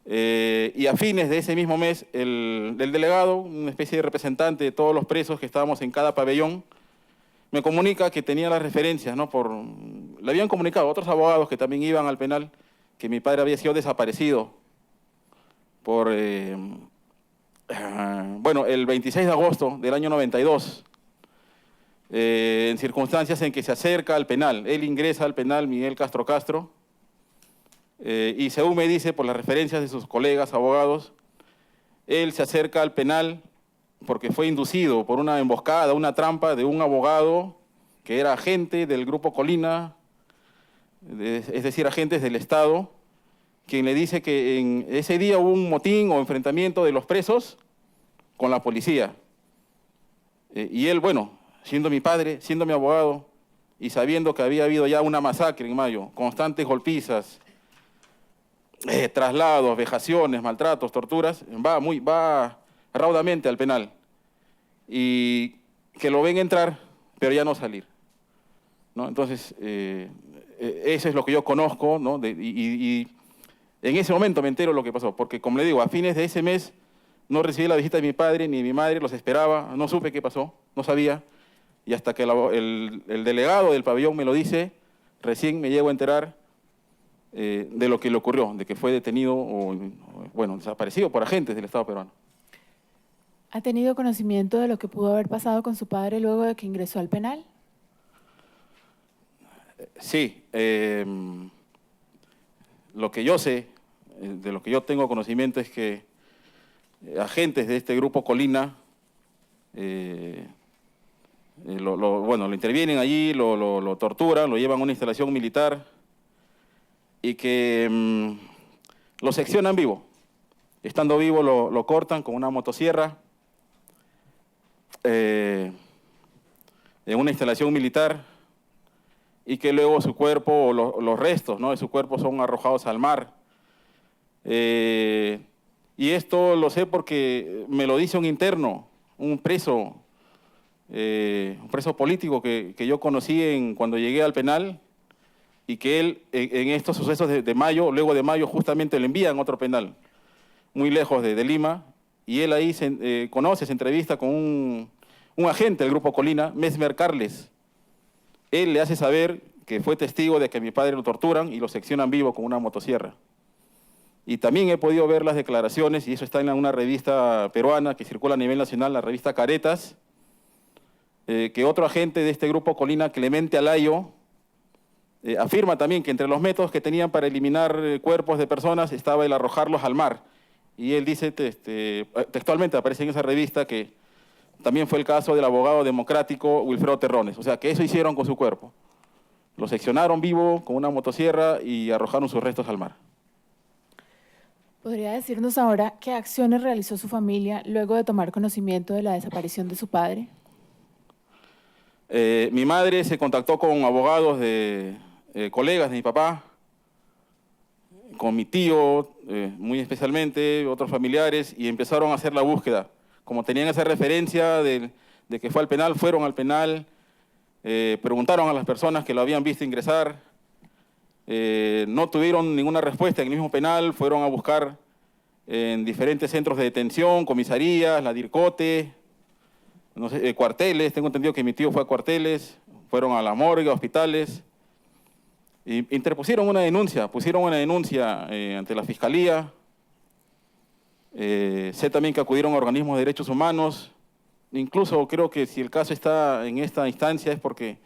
Y a fines de ese mismo mes, el delegado, una especie de representante de todos los presos que estábamos en cada pabellón, me comunica que tenía las referencias, ¿no? Le habían comunicado a otros abogados que también iban al penal que mi padre había sido desaparecido el 26 de agosto del año 92, en circunstancias en que se acerca al penal. Él ingresa al penal Miguel Castro Castro y según me dice por las referencias de sus colegas abogados, él se acerca al penal porque fue inducido por una emboscada, una trampa de un abogado que era agente del Grupo Colina, es decir, agentes del Estado, quien le dice que en ese día hubo un motín o enfrentamiento de los presos con la policía. Y él, bueno, siendo mi padre, siendo mi abogado, y sabiendo que había habido ya una masacre en mayo, constantes golpizas, traslados, vejaciones, maltratos, torturas, va raudamente al penal y que lo ven entrar, pero ya no salir, ¿no? Entonces, eso es lo que yo conozco, ¿no? Y en ese momento me entero lo que pasó, porque como le digo, a fines de ese mes no recibí la visita de mi padre ni de mi madre, los esperaba, no supe qué pasó, no sabía, y hasta que el delegado del pabellón me lo dice, recién me llego a enterar de lo que le ocurrió, de que fue detenido o desaparecido por agentes del Estado peruano. ¿Ha tenido conocimiento de lo que pudo haber pasado con su padre luego de que ingresó al penal? Sí, lo que yo sé, de lo que yo tengo conocimiento es que agentes de este Grupo Colina lo intervienen allí, lo torturan, lo llevan a una instalación militar y que lo seccionan vivo. Estando vivo lo cortan con una motosierra en una instalación militar y que luego su cuerpo, o los restos, ¿no?, de su cuerpo son arrojados al mar. Y esto lo sé porque me lo dice un interno, un preso político que yo conocí cuando llegué al penal y que él en estos sucesos de mayo, luego de mayo justamente le envían a otro penal, muy lejos de Lima, y él ahí se entrevista con un agente del Grupo Colina, Mesmer Carles. Él le hace saber que fue testigo de que a mi padre lo torturan y lo seccionan vivo con una motosierra. Y también he podido ver las declaraciones, y eso está en una revista peruana que circula a nivel nacional, la revista Caretas, que otro agente de este grupo Colina, Clemente Alayo, afirma también que entre los métodos que tenían para eliminar cuerpos de personas estaba el arrojarlos al mar. Y él dice, textualmente aparece en esa revista, que también fue el caso del abogado democrático Wilfredo Terrones. O sea, que eso hicieron con su cuerpo. Lo seccionaron vivo con una motosierra y arrojaron sus restos al mar. ¿Podría decirnos ahora qué acciones realizó su familia luego de tomar conocimiento de la desaparición de su padre? Mi madre se contactó con abogados colegas de mi papá, con mi tío, muy especialmente, otros familiares, y empezaron a hacer la búsqueda. Como tenían esa referencia de que fue al penal, fueron al penal, preguntaron a las personas que lo habían visto ingresar, no tuvieron ninguna respuesta en el mismo penal, fueron a buscar en diferentes centros de detención, comisarías, la DIRCOTE, no sé, cuarteles, tengo entendido que mi tío fue a cuarteles, fueron a la morgue, a hospitales, y interpusieron una denuncia, pusieron una denuncia ante la Fiscalía. Sé también que acudieron a organismos de derechos humanos, incluso creo que si el caso está en esta instancia es porque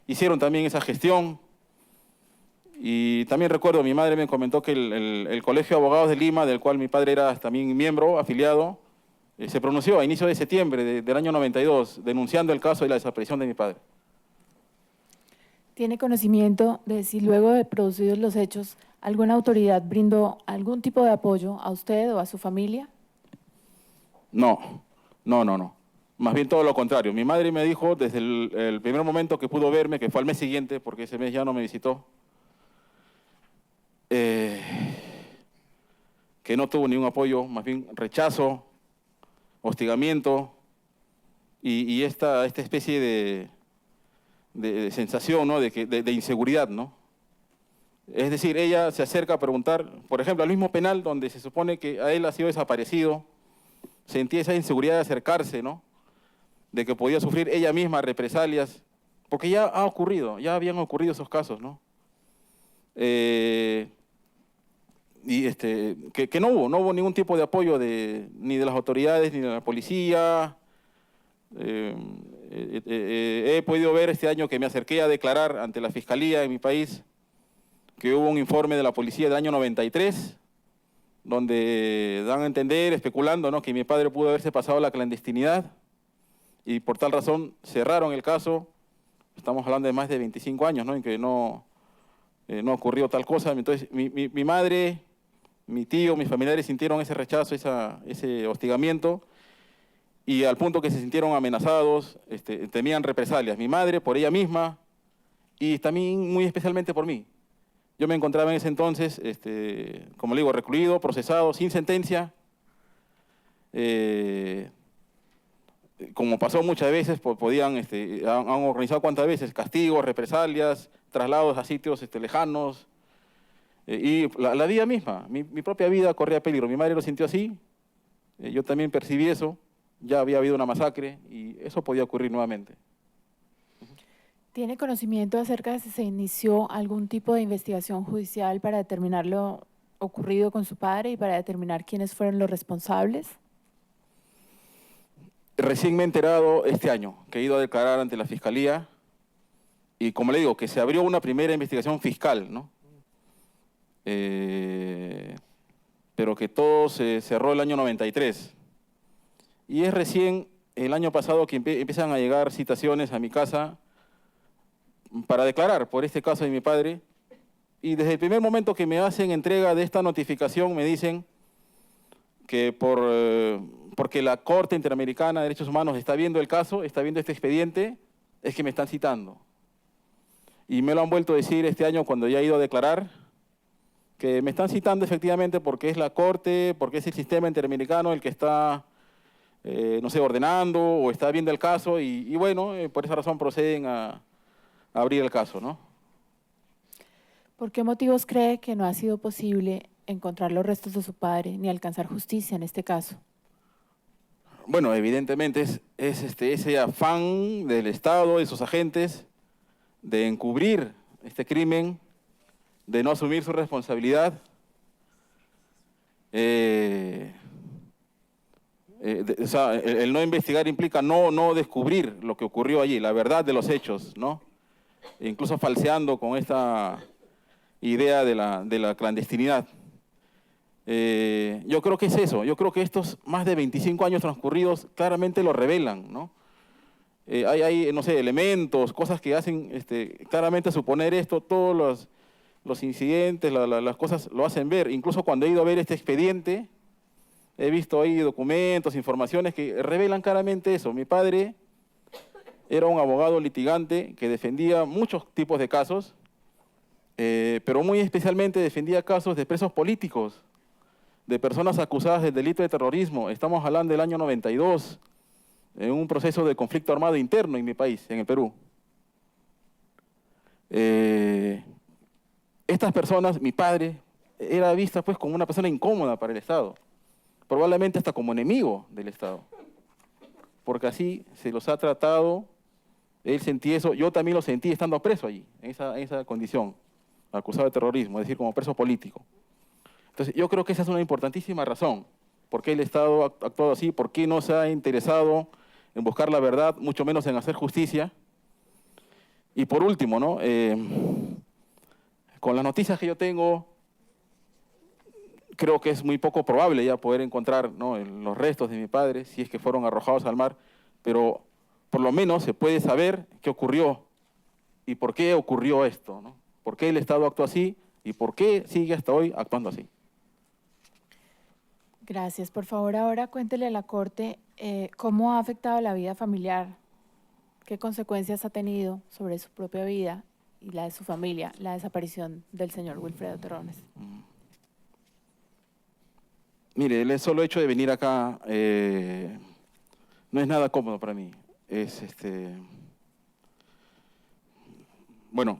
hicieron también esa gestión. Y también recuerdo, mi madre me comentó que el Colegio de Abogados de Lima, del cual mi padre era también miembro, afiliado, se pronunció a inicio de septiembre del año 92, denunciando el caso de la desaparición de mi padre. ¿Tiene conocimiento de si luego de producidos los hechos, alguna autoridad brindó algún tipo de apoyo a usted o a su familia? No. Más bien todo lo contrario. Mi madre me dijo desde el primer momento que pudo verme, que fue al mes siguiente, porque ese mes ya no me visitó, que no tuvo ningún apoyo, más bien rechazo, hostigamiento y esta especie de sensación, ¿no? de inseguridad, ¿no? Es decir, ella se acerca a preguntar, por ejemplo, al mismo penal donde se supone que a él ha sido desaparecido, sentía esa inseguridad de acercarse, ¿no? De que podía sufrir ella misma represalias, porque ya habían ocurrido esos casos, ¿no? Que no hubo ningún tipo de apoyo ni de las autoridades ni de la policía. He podido ver este año que me acerqué a declarar ante la Fiscalía en mi país que hubo un informe de la policía del año 93 donde dan a entender, especulando, ¿no?, que mi padre pudo haberse pasado a la clandestinidad y por tal razón cerraron el caso. Estamos hablando de más de 25 años, ¿no?, en que no ocurrió tal cosa. Entonces mi madre, mi tío, mis familiares sintieron ese rechazo, ese hostigamiento, y al punto que se sintieron amenazados, temían represalias. Mi madre por ella misma y también muy especialmente por mí. Yo me encontraba en ese entonces, como le digo, recluido, procesado, sin sentencia. Como pasó muchas veces, han organizado cuántas veces, castigos, represalias, traslados a sitios lejanos. Y la vida misma, mi propia vida corría peligro. Mi madre lo sintió así, yo también percibí eso. Ya había habido una masacre y eso podía ocurrir nuevamente. ¿Tiene conocimiento acerca de si se inició algún tipo de investigación judicial para determinar lo ocurrido con su padre y para determinar quiénes fueron los responsables? Recién me he enterado este año que he ido a declarar ante la Fiscalía y, como le digo, que se abrió una primera investigación fiscal, ¿no? Pero que todo se cerró el año 93. Y es recién el año pasado que empiezan a llegar citaciones a mi casa para declarar por este caso de mi padre. Y desde el primer momento que me hacen entrega de esta notificación me dicen que porque la Corte Interamericana de Derechos Humanos está viendo el caso, está viendo este expediente, es que me están citando. Y me lo han vuelto a decir este año cuando ya he ido a declarar, que me están citando efectivamente porque es la Corte, porque es el sistema interamericano el que está, no sé, ordenando o está viendo el caso y bueno, por esa razón proceden a abrir el caso, ¿no? ¿Por qué motivos cree que no ha sido posible encontrar los restos de su padre ni alcanzar justicia en este caso? Bueno, evidentemente es ese afán del Estado, de sus agentes, de encubrir este crimen, de no asumir su responsabilidad. O sea, el no investigar implica no descubrir lo que ocurrió allí, la verdad de los hechos, ¿no? E incluso falseando con esta idea de la clandestinidad. Yo creo que es eso, yo creo que estos más de 25 años transcurridos claramente lo revelan, ¿no? Hay, no sé, elementos, cosas que hacen claramente suponer esto, todos los incidentes, las cosas lo hacen ver. Incluso cuando he ido a ver este expediente, he visto ahí documentos, informaciones que revelan claramente eso. Mi padre era un abogado litigante que defendía muchos tipos de casos, pero muy especialmente defendía casos de presos políticos, de personas acusadas del delito de terrorismo. Estamos hablando del año 92, en un proceso de conflicto armado interno en mi país, en el Perú. Estas personas, mi padre, era vista pues como una persona incómoda para el Estado, probablemente hasta como enemigo del Estado, porque así se los ha tratado. Él sentía eso, yo también lo sentí estando preso allí, en esa condición, acusado de terrorismo, es decir, como preso político. Entonces, yo creo que esa es una importantísima razón, por qué el Estado ha actuado así, por qué no se ha interesado en buscar la verdad, mucho menos en hacer justicia. Y por último, ¿no? Con las noticias que yo tengo, creo que es muy poco probable ya poder encontrar, ¿no?, los restos de mi padre, si es que fueron arrojados al mar, pero por lo menos se puede saber qué ocurrió y por qué ocurrió esto, ¿no? ¿Por qué el Estado actuó así y por qué sigue hasta hoy actuando así? Gracias. Por favor, ahora cuéntele a la Corte cómo ha afectado la vida familiar, qué consecuencias ha tenido sobre su propia vida y la de su familia, la desaparición del señor Wilfredo Terrones. Mire, el solo hecho de venir acá no es nada cómodo para mí. Bueno,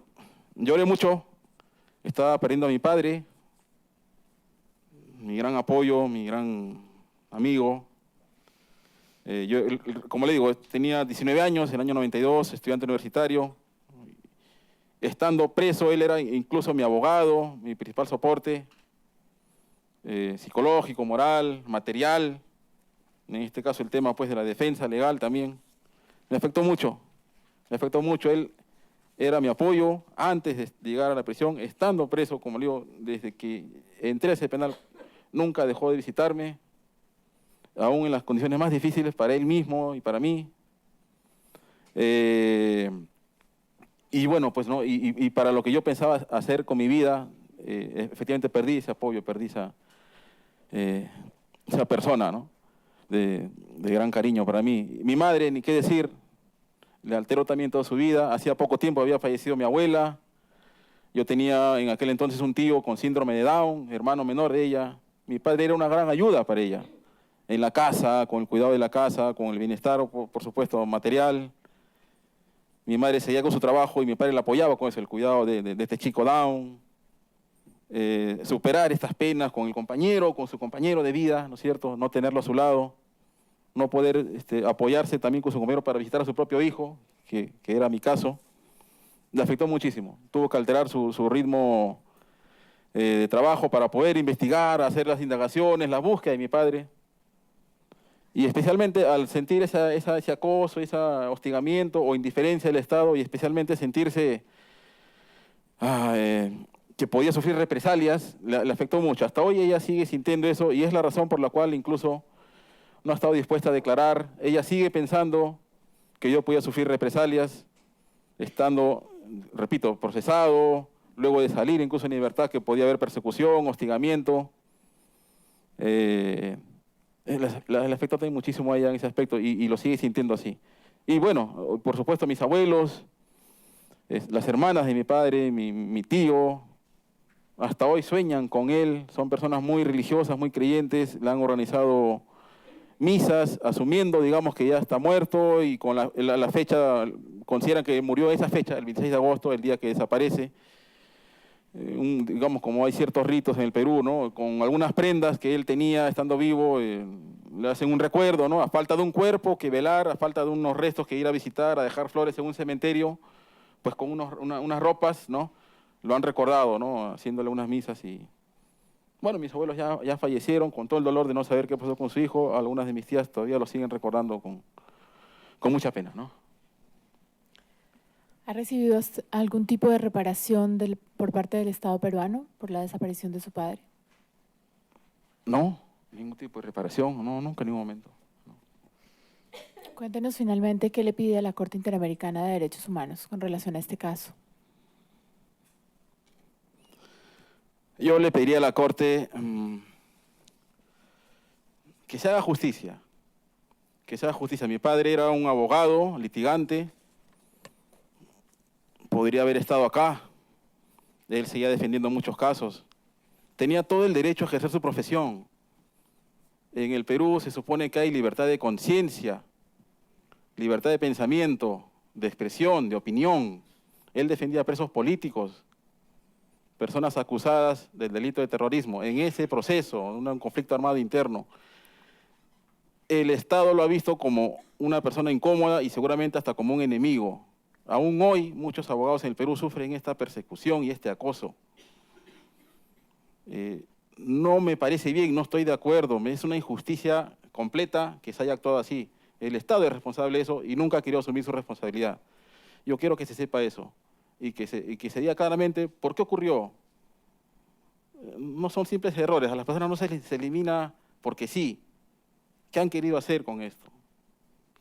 lloré mucho, estaba perdiendo a mi padre, mi gran apoyo, mi gran amigo. Yo, como le digo, tenía 19 años, en el año 92, estudiante universitario. Estando preso, él era incluso mi abogado, mi principal soporte, psicológico, moral, material. En este caso el tema pues de la defensa legal también. Me afectó mucho, Él era mi apoyo antes de llegar a la prisión, estando preso, como le digo, desde que entré a ese penal, nunca dejó de visitarme, aún en las condiciones más difíciles para él mismo y para mí. Y bueno, pues no, y para lo que yo pensaba hacer con mi vida, efectivamente perdí ese apoyo, perdí esa persona, ¿no?, de gran cariño para mí. Mi madre, ni qué decir, le alteró también toda su vida. Hacía poco tiempo había fallecido mi abuela. Yo tenía en aquel entonces un tío con síndrome de Down, hermano menor de ella. Mi padre era una gran ayuda para ella, en la casa, con el cuidado de la casa, con el bienestar, por supuesto, material. Mi madre seguía con su trabajo y mi padre la apoyaba con eso, el cuidado de este chico Down. Superar estas penas con el compañero, con su compañero de vida, ¿no es cierto? No tenerlo a su lado, no poder apoyarse también con su compañero para visitar a su propio hijo, que era mi caso. Le afectó muchísimo. Tuvo que alterar su ritmo de trabajo para poder investigar, hacer las indagaciones, la búsqueda de mi padre. Y especialmente al sentir ese acoso, ese hostigamiento o indiferencia del Estado, y especialmente sentirse que podía sufrir represalias, le afectó mucho. Hasta hoy ella sigue sintiendo eso y es la razón por la cual incluso no ha estado dispuesta a declarar. Ella sigue pensando que yo podía sufrir represalias estando, repito, procesado, luego de salir incluso en libertad, que podía haber persecución, hostigamiento. Le afectó también muchísimo a ella en ese aspecto y lo sigue sintiendo así. Y bueno, por supuesto mis abuelos, las hermanas de mi padre, mi tío, hasta hoy sueñan con él, son personas muy religiosas, muy creyentes, le han organizado misas, asumiendo, digamos, que ya está muerto y con la fecha, consideran que murió esa fecha, el 26 de agosto, el día que desaparece. Digamos, como hay ciertos ritos en el Perú, ¿no?, con algunas prendas que él tenía estando vivo, le hacen un recuerdo, ¿no?, a falta de un cuerpo que velar, a falta de unos restos que ir a visitar, a dejar flores en un cementerio, pues con unas ropas, ¿no?, lo han recordado, ¿no?, haciéndole unas misas y Bueno, mis abuelos ya fallecieron con todo el dolor de no saber qué pasó con su hijo. Algunas de mis tías todavía lo siguen recordando con mucha pena, ¿no? ¿Ha recibido algún tipo de reparación por parte del Estado peruano por la desaparición de su padre? No, ningún tipo de reparación, no, nunca en ningún momento. No. Cuéntenos finalmente qué le pide a la Corte Interamericana de Derechos Humanos con relación a este caso. Yo le pediría a la Corte que se haga justicia. Que se haga justicia. Mi padre era un abogado, litigante. Podría haber estado acá. Él seguía defendiendo muchos casos. Tenía todo el derecho a ejercer su profesión. En el Perú se supone que hay libertad de conciencia, libertad de pensamiento, de expresión, de opinión. Él defendía a presos políticos, personas acusadas del delito de terrorismo. En ese proceso, un conflicto armado interno, el Estado lo ha visto como una persona incómoda y seguramente hasta como un enemigo. Aún hoy, muchos abogados en el Perú sufren esta persecución y este acoso. No me parece bien, no estoy de acuerdo. Es una injusticia completa que se haya actuado así. El Estado es responsable de eso y nunca ha querido asumir su responsabilidad. Yo quiero que se sepa eso y que se diga claramente por qué ocurrió. No son simples errores, a las personas no se les elimina porque sí. ¿Qué han querido hacer con esto?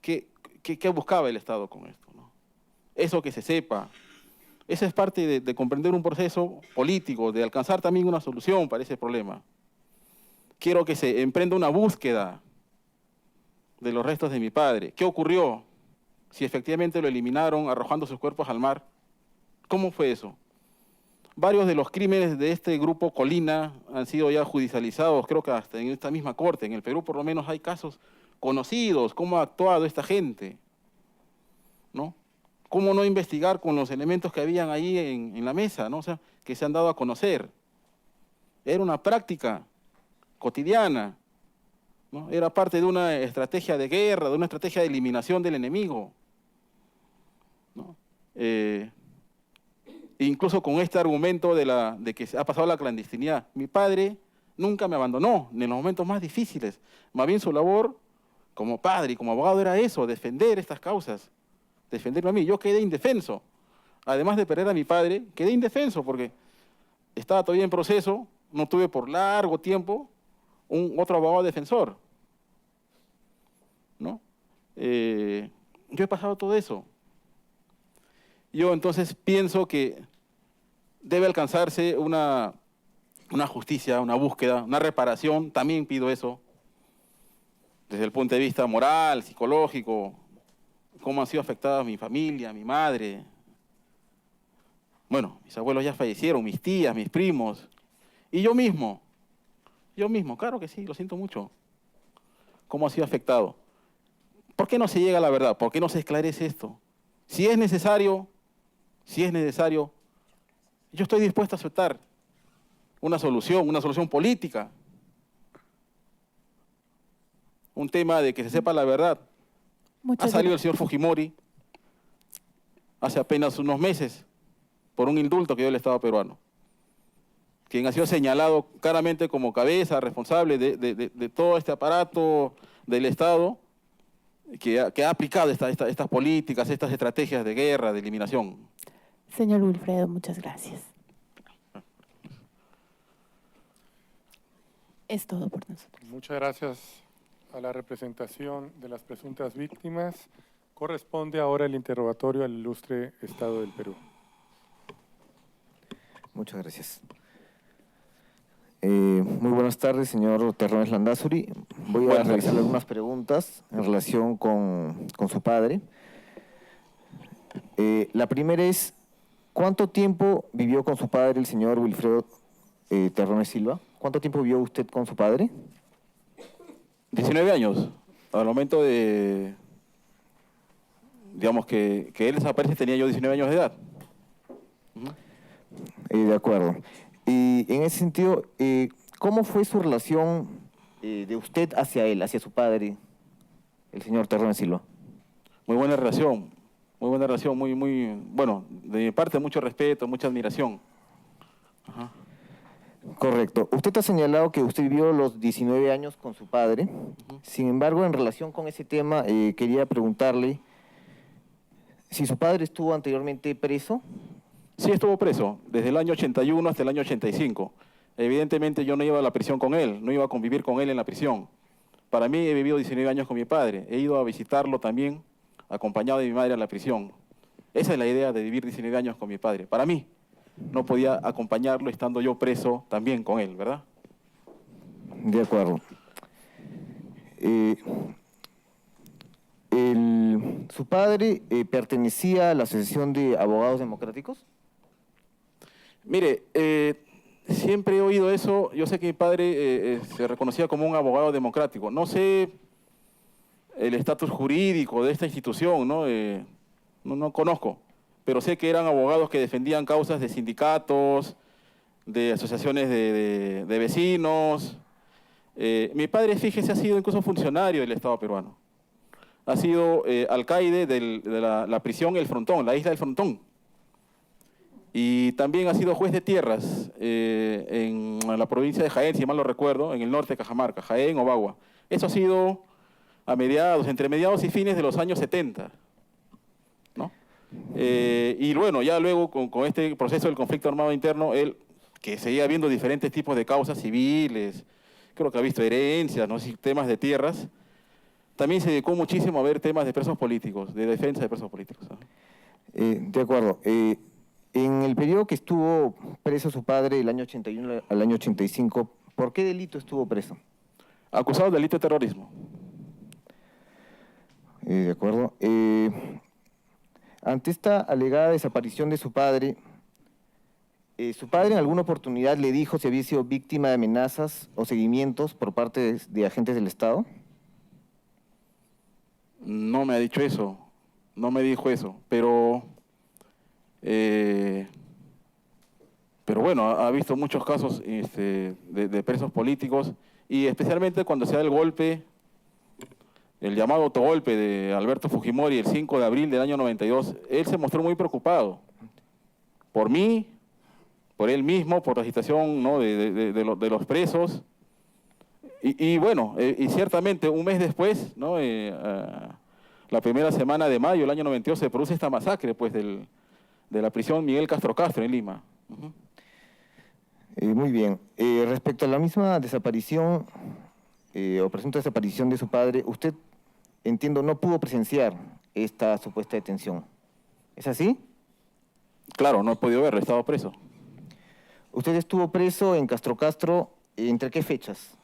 ¿Qué buscaba el Estado con esto? Eso que se sepa. Esa es parte de comprender un proceso político, de alcanzar también una solución para ese problema. Quiero que se emprenda una búsqueda de los restos de mi padre. ¿Qué ocurrió? Si efectivamente lo eliminaron arrojando sus cuerpos al mar. ¿Cómo fue eso? Varios de los crímenes de este grupo Colina han sido ya judicializados, creo que hasta en esta misma corte. En el Perú por lo menos hay casos conocidos, cómo ha actuado esta gente, ¿no? ¿Cómo no investigar con los elementos que habían ahí en la mesa, ¿no? O sea, que se han dado a conocer? Era una práctica cotidiana, ¿no? Era parte de una estrategia de guerra, de una estrategia de eliminación del enemigo, ¿no? Incluso con este argumento de que se ha pasado la clandestinidad. Mi padre nunca me abandonó en los momentos más difíciles. Más bien su labor como padre y como abogado era eso, defender estas causas. Defenderme a mí. Yo quedé indefenso. Además de perder a mi padre, quedé indefenso porque estaba todavía en proceso, no tuve por largo tiempo otro abogado defensor, ¿no? Yo he pasado todo eso. Yo entonces pienso que debe alcanzarse una justicia, una búsqueda, una reparación. También pido eso desde el punto de vista moral, psicológico, cómo han sido afectadas mi familia, mi madre. Bueno, mis abuelos ya fallecieron, mis tías, mis primos. Y yo mismo, claro que sí, lo siento mucho. ¿Cómo ha sido afectado? ¿Por qué no se llega a la verdad? ¿Por qué no se esclarece esto? Si es necesario, yo estoy dispuesto a aceptar una solución política. Un tema de que se sepa la verdad. Ha salido el señor Fujimori hace apenas unos meses por un indulto que dio el Estado peruano, quien ha sido señalado claramente como cabeza responsable de todo este aparato del Estado que ha aplicado estas políticas, estas estrategias de guerra, de eliminación. Señor Wilfredo, muchas gracias. Es todo por nosotros. Muchas gracias a la representación de las presuntas víctimas. Corresponde ahora el interrogatorio al ilustre Estado del Perú. Muchas gracias. Muy buenas tardes, señor Terrones Landázuri. Voy a realizarle algunas preguntas en relación con su padre. La primera es, ¿cuánto tiempo vivió con su padre el señor Wilfredo Terrones Silva? ¿Cuánto tiempo vivió usted con su padre? 19 años. Al momento de, digamos, que él desaparece tenía yo 19 años de edad. De acuerdo. Y en ese sentido, ¿cómo fue su relación de usted hacia él, hacia su padre, el señor Terrones Silva? Muy buena relación, muy, bueno, de mi parte mucho respeto, mucha admiración. Ajá. Correcto. Usted ha señalado que usted vivió los 19 años con su padre. Sin embargo, en relación con ese tema, quería preguntarle si su padre estuvo anteriormente preso. Sí, estuvo preso, desde el año 81 hasta el año 85. Evidentemente yo no iba a la prisión con él, no iba a convivir con él en la prisión. Para mí he vivido 19 años con mi padre, he ido a visitarlo también, acompañado de mi madre a la prisión. Esa es la idea de vivir 19 años con mi padre. Para mí, no podía acompañarlo estando yo preso también con él, ¿verdad? De acuerdo. ¿Su padre pertenecía a la Asociación de Abogados Democráticos? Mire, siempre he oído eso. Yo sé que mi padre se reconocía como un abogado democrático. No sé el estatus jurídico de esta institución, ¿no? No conozco, pero sé que eran abogados que defendían causas de sindicatos, de asociaciones de vecinos. Mi padre, fíjese, ha sido incluso funcionario del Estado peruano. Ha sido alcaide de la prisión El Frontón, la isla del Frontón. Y también ha sido juez de tierras en la provincia de Jaén, si mal no recuerdo, en el norte de Cajamarca, Jaén o Bagua. Eso ha sido a entre mediados y fines de los años 70. ¿No? Y bueno, ya luego con este proceso del conflicto armado interno, él, que seguía viendo diferentes tipos de causas civiles, creo que ha visto herencias, ¿no? Temas de tierras, también se dedicó muchísimo a ver temas de presos políticos, de defensa de presos políticos, ¿no? De acuerdo. En el periodo que estuvo preso su padre, del año 81 al año 85, ¿por qué delito estuvo preso? Acusado de delito de terrorismo. De acuerdo. Ante esta alegada desaparición de su padre en alguna oportunidad le dijo si había sido víctima de amenazas o seguimientos por parte de agentes del Estado. No me ha dicho eso, no me dijo eso, pero bueno, ha visto muchos casos de presos políticos y especialmente cuando se da el golpe, el llamado autogolpe de Alberto Fujimori el 5 de abril del año 92, él se mostró muy preocupado por mí, por él mismo, por la situación, ¿no? de los presos. Y bueno, y ciertamente un mes después, ¿no? La primera semana de mayo del año 92 se produce esta masacre pues, de la prisión Miguel Castro Castro en Lima. Muy bien. Respecto a la misma desaparición o presunta desaparición de su padre, usted, entiendo, no pudo presenciar esta supuesta detención. ¿Es así? Claro, no he podido verlo, he estado preso. ¿Usted estuvo preso en Castro Castro entre qué fechas?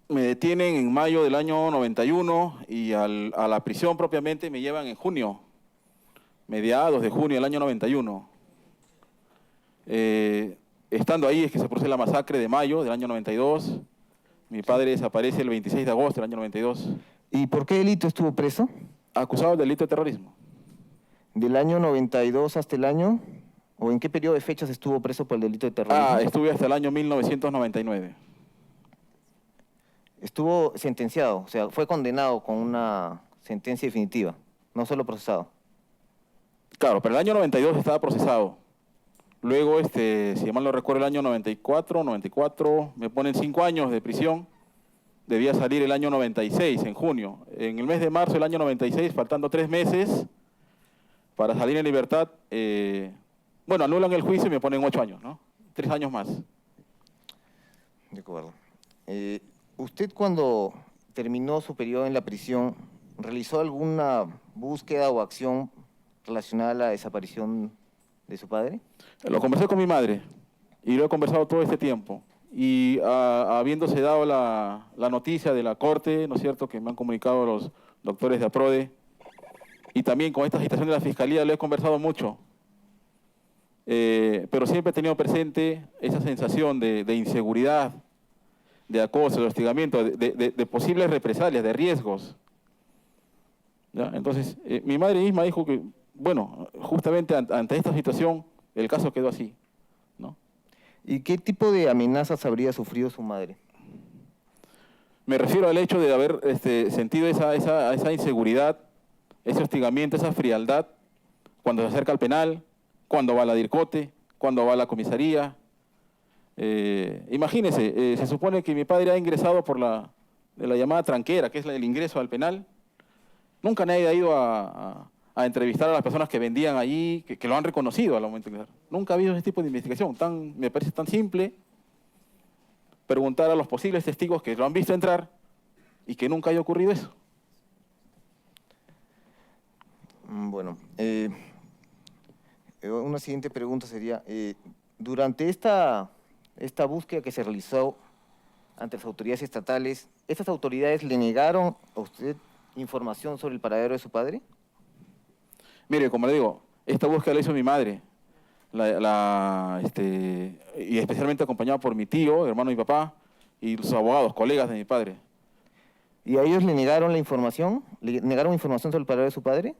Me detienen en mayo del año 91 y a la prisión propiamente me llevan en junio, mediados de junio del año 91. Estando ahí es que se produce la masacre de mayo del año 92. Mi padre desaparece el 26 de agosto del año 92. ¿Y por qué delito estuvo preso? Acusado del delito de terrorismo. ¿Del año 92 hasta el año? ¿O en qué periodo de fechas estuvo preso por el delito de terrorismo? Estuve hasta el año 1999. Estuvo sentenciado, o sea, fue condenado con una sentencia definitiva, no solo procesado. Claro, pero el año 92 estaba procesado. Luego, si mal no recuerdo, el año 94, me ponen 5 años de prisión. Debía salir el año 96, en junio. En el mes de marzo del año 96, faltando 3 meses para salir en libertad, bueno, anulan el juicio y me ponen 8 años, ¿no? 3 años más. De acuerdo. ¿Usted cuando terminó su periodo en la prisión, realizó alguna búsqueda o acción relacionada a la desaparición de su padre? Lo conversé con mi madre y lo he conversado todo este tiempo. Y habiéndose dado la noticia de la Corte, ¿no es cierto?, que me han comunicado los doctores de APRODE, y también con esta agitación de la Fiscalía lo he conversado mucho. Pero siempre he tenido presente esa sensación de inseguridad, de acoso, de hostigamiento, de posibles represalias, de riesgos. ¿Ya? Entonces, mi madre misma dijo que, bueno, justamente ante esta situación, el caso quedó así, ¿no? ¿Y qué tipo de amenazas habría sufrido su madre? Me refiero al hecho de haber sentido esa inseguridad, ese hostigamiento, esa frialdad, cuando se acerca al penal, cuando va a la DIRCOTE, cuándo va a la comisaría. Imagínese, se supone que mi padre ha ingresado por la llamada tranquera, que es el ingreso al penal. Nunca nadie ha ido a entrevistar a las personas que vendían allí, que lo han reconocido al momento de ingresar. Nunca ha habido ese tipo de investigación. Me parece tan simple preguntar a los posibles testigos que lo han visto entrar y que nunca haya ocurrido eso. Bueno, una siguiente pregunta sería, durante esta búsqueda que se realizó ante las autoridades estatales, ¿estas autoridades le negaron a usted información sobre el paradero de su padre? Mire, como le digo, esta búsqueda la hizo mi madre, y especialmente acompañado por mi tío, hermano de mi papá, y los abogados, colegas de mi padre. ¿Y a ellos le negaron la información? ¿Le negaron información sobre el paradero de su padre?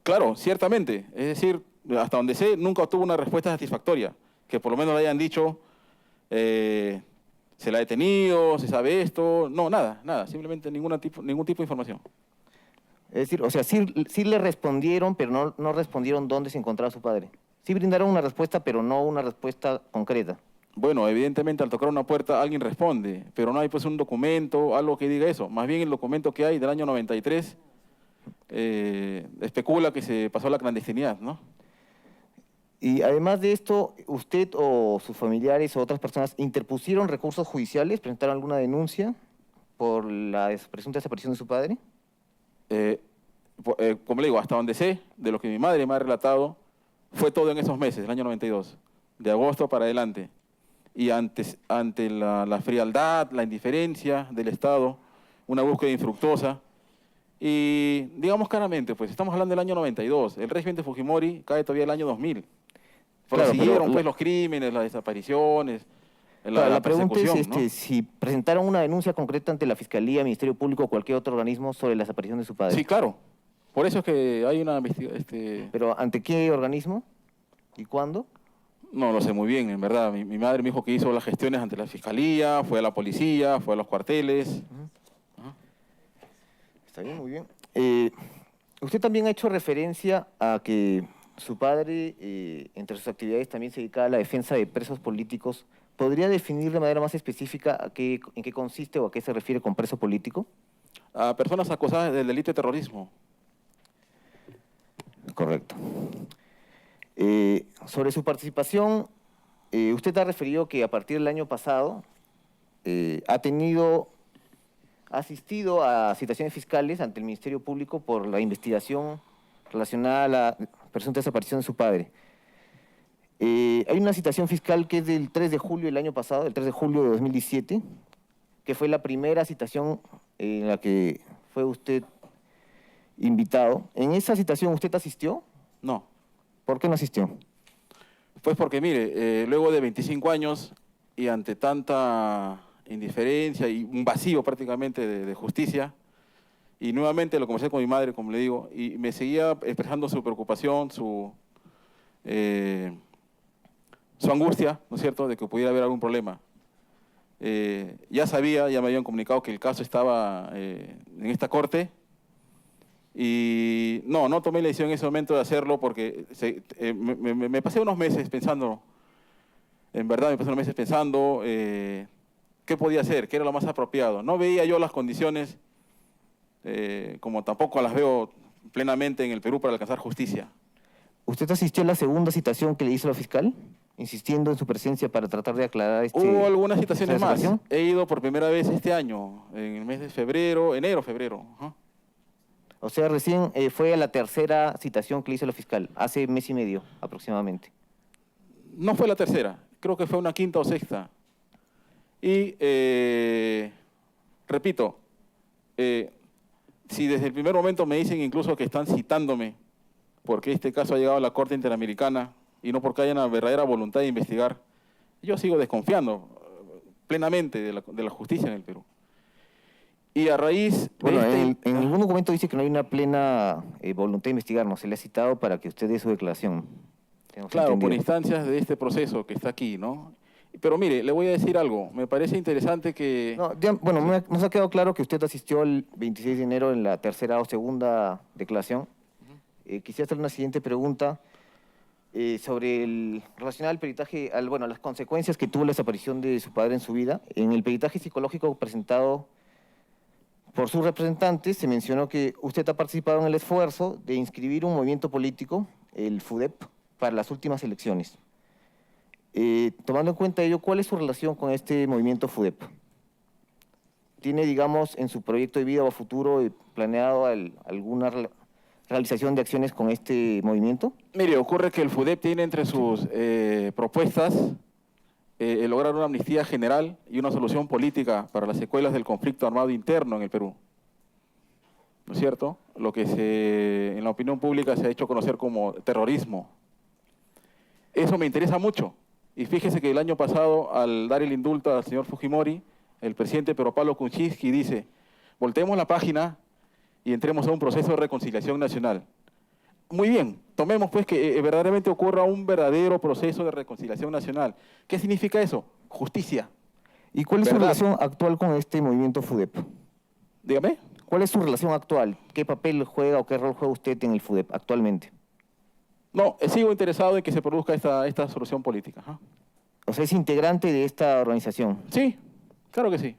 Claro, ciertamente. Es decir, hasta donde sé, nunca obtuvo una respuesta satisfactoria. Que por lo menos le hayan dicho, se la ha detenido, se sabe esto. No, nada. Simplemente ningún tipo de información. Es decir, o sea, sí le respondieron, pero no respondieron dónde se encontraba su padre. Sí brindaron una respuesta, pero no una respuesta concreta. Bueno, evidentemente al tocar una puerta alguien responde, pero no hay pues un documento, algo que diga eso. Más bien el documento que hay del año 93 especula que se pasó a la clandestinidad, ¿no? Y además de esto, ¿usted o sus familiares o otras personas interpusieron recursos judiciales, presentaron alguna denuncia por la presunta desaparición de su padre? Como le digo, hasta donde sé, de lo que mi madre me ha relatado, fue todo en esos meses, el año 92, de agosto para adelante. Y ante la frialdad, la indiferencia del Estado, una búsqueda infructuosa. Y digamos claramente, pues estamos hablando del año 92, el régimen de Fujimori cae todavía el año 2000. Prosiguieron pues los crímenes, las desapariciones, la pregunta es ¿no? si presentaron una denuncia concreta ante la Fiscalía, Ministerio Público o cualquier otro organismo sobre la desaparición de su padre. Sí, claro. Por eso es que hay una investigación. ¿Pero ante qué organismo? ¿Y cuándo? No lo sé muy bien, en verdad. Mi madre me dijo que hizo las gestiones ante la Fiscalía, fue a la policía, fue a los cuarteles. Está bien, muy bien. Usted también ha hecho referencia a que su padre, entre sus actividades, también se dedicaba a la defensa de presos políticos. ¿Podría definir de manera más específica en qué consiste o a qué se refiere con preso político? A personas acusadas del delito de terrorismo. Correcto. Sobre su participación, usted ha referido que a partir del año pasado ha asistido a citaciones fiscales ante el Ministerio Público por la investigación relacionada a la presunta desaparición de su padre. Hay una citación fiscal que es del 3 de julio del año pasado, el 3 de julio de 2017, que fue la primera citación en la que fue usted invitado. ¿En esa citación usted asistió? No. ¿Por qué no asistió? Pues porque, mire, luego de 25 años y ante tanta indiferencia y un vacío prácticamente de justicia, y nuevamente lo conversé con mi madre, como le digo, y me seguía expresando su preocupación, su angustia, ¿no es cierto?, de que pudiera haber algún problema. Ya me habían comunicado que el caso estaba en esta corte, y no tomé la decisión en ese momento de hacerlo porque me pasé unos meses pensando, en verdad me pasé unos meses pensando qué podía hacer, qué era lo más apropiado. No veía yo las condiciones, como tampoco las veo plenamente en el Perú para alcanzar justicia. ¿Usted asistió a la segunda citación que le hizo la fiscal, insistiendo en su presencia para tratar de aclarar Hubo algunas citaciones más. He ido por primera vez este año, en el mes de enero, febrero. O sea, recién fue a la tercera citación que le hizo la fiscal, hace mes y medio aproximadamente. No fue la tercera, creo que fue una quinta o sexta. Y, repito, si desde el primer momento me dicen incluso que están citándome porque este caso ha llegado a la Corte Interamericana y no porque haya una verdadera voluntad de investigar, yo sigo desconfiando plenamente de la justicia en el Perú. Y a raíz de en ningún documento dice que no hay una plena voluntad de investigar, no se le ha citado para que usted dé su declaración. Claro, por instancias de este proceso que está aquí, ¿no? Pero mire, le voy a decir algo, me parece interesante que... Nos ha quedado claro que usted asistió el 26 de enero en la tercera o segunda declaración. Quisiera hacerle una siguiente pregunta. relacionado al peritaje, bueno, las consecuencias que tuvo la desaparición de su padre en su vida. En el peritaje psicológico presentado por sus representantes se mencionó que usted ha participado en el esfuerzo de inscribir un movimiento político, el FUDEP, para las últimas elecciones. Tomando en cuenta ello, ¿cuál es su relación con este movimiento FUDEP? ¿Tiene, digamos, en su proyecto de vida o futuro planeado alguna realización de acciones con este movimiento? Mire, ocurre que el FUDEP tiene entre sus propuestas el lograr una amnistía general y una solución política para las secuelas del conflicto armado interno en el Perú. ¿No es cierto? Lo que en la opinión pública se ha hecho conocer como terrorismo. Eso me interesa mucho. Y fíjese que el año pasado, al dar el indulto al señor Fujimori, el presidente Pedro Pablo Kuczynski dice: volteemos la página y entremos a un proceso de reconciliación nacional. Muy bien, tomemos pues que verdaderamente ocurra un verdadero proceso de reconciliación nacional. ¿Qué significa eso? Justicia. ¿Y cuál es su relación actual con este movimiento FUDEP? Dígame. ¿Cuál es su relación actual? ¿Qué papel juega o qué rol juega usted en el FUDEP actualmente? No, sigo interesado en que se produzca esta solución política. Ajá. O sea, ¿es integrante de esta organización? Sí, claro que sí.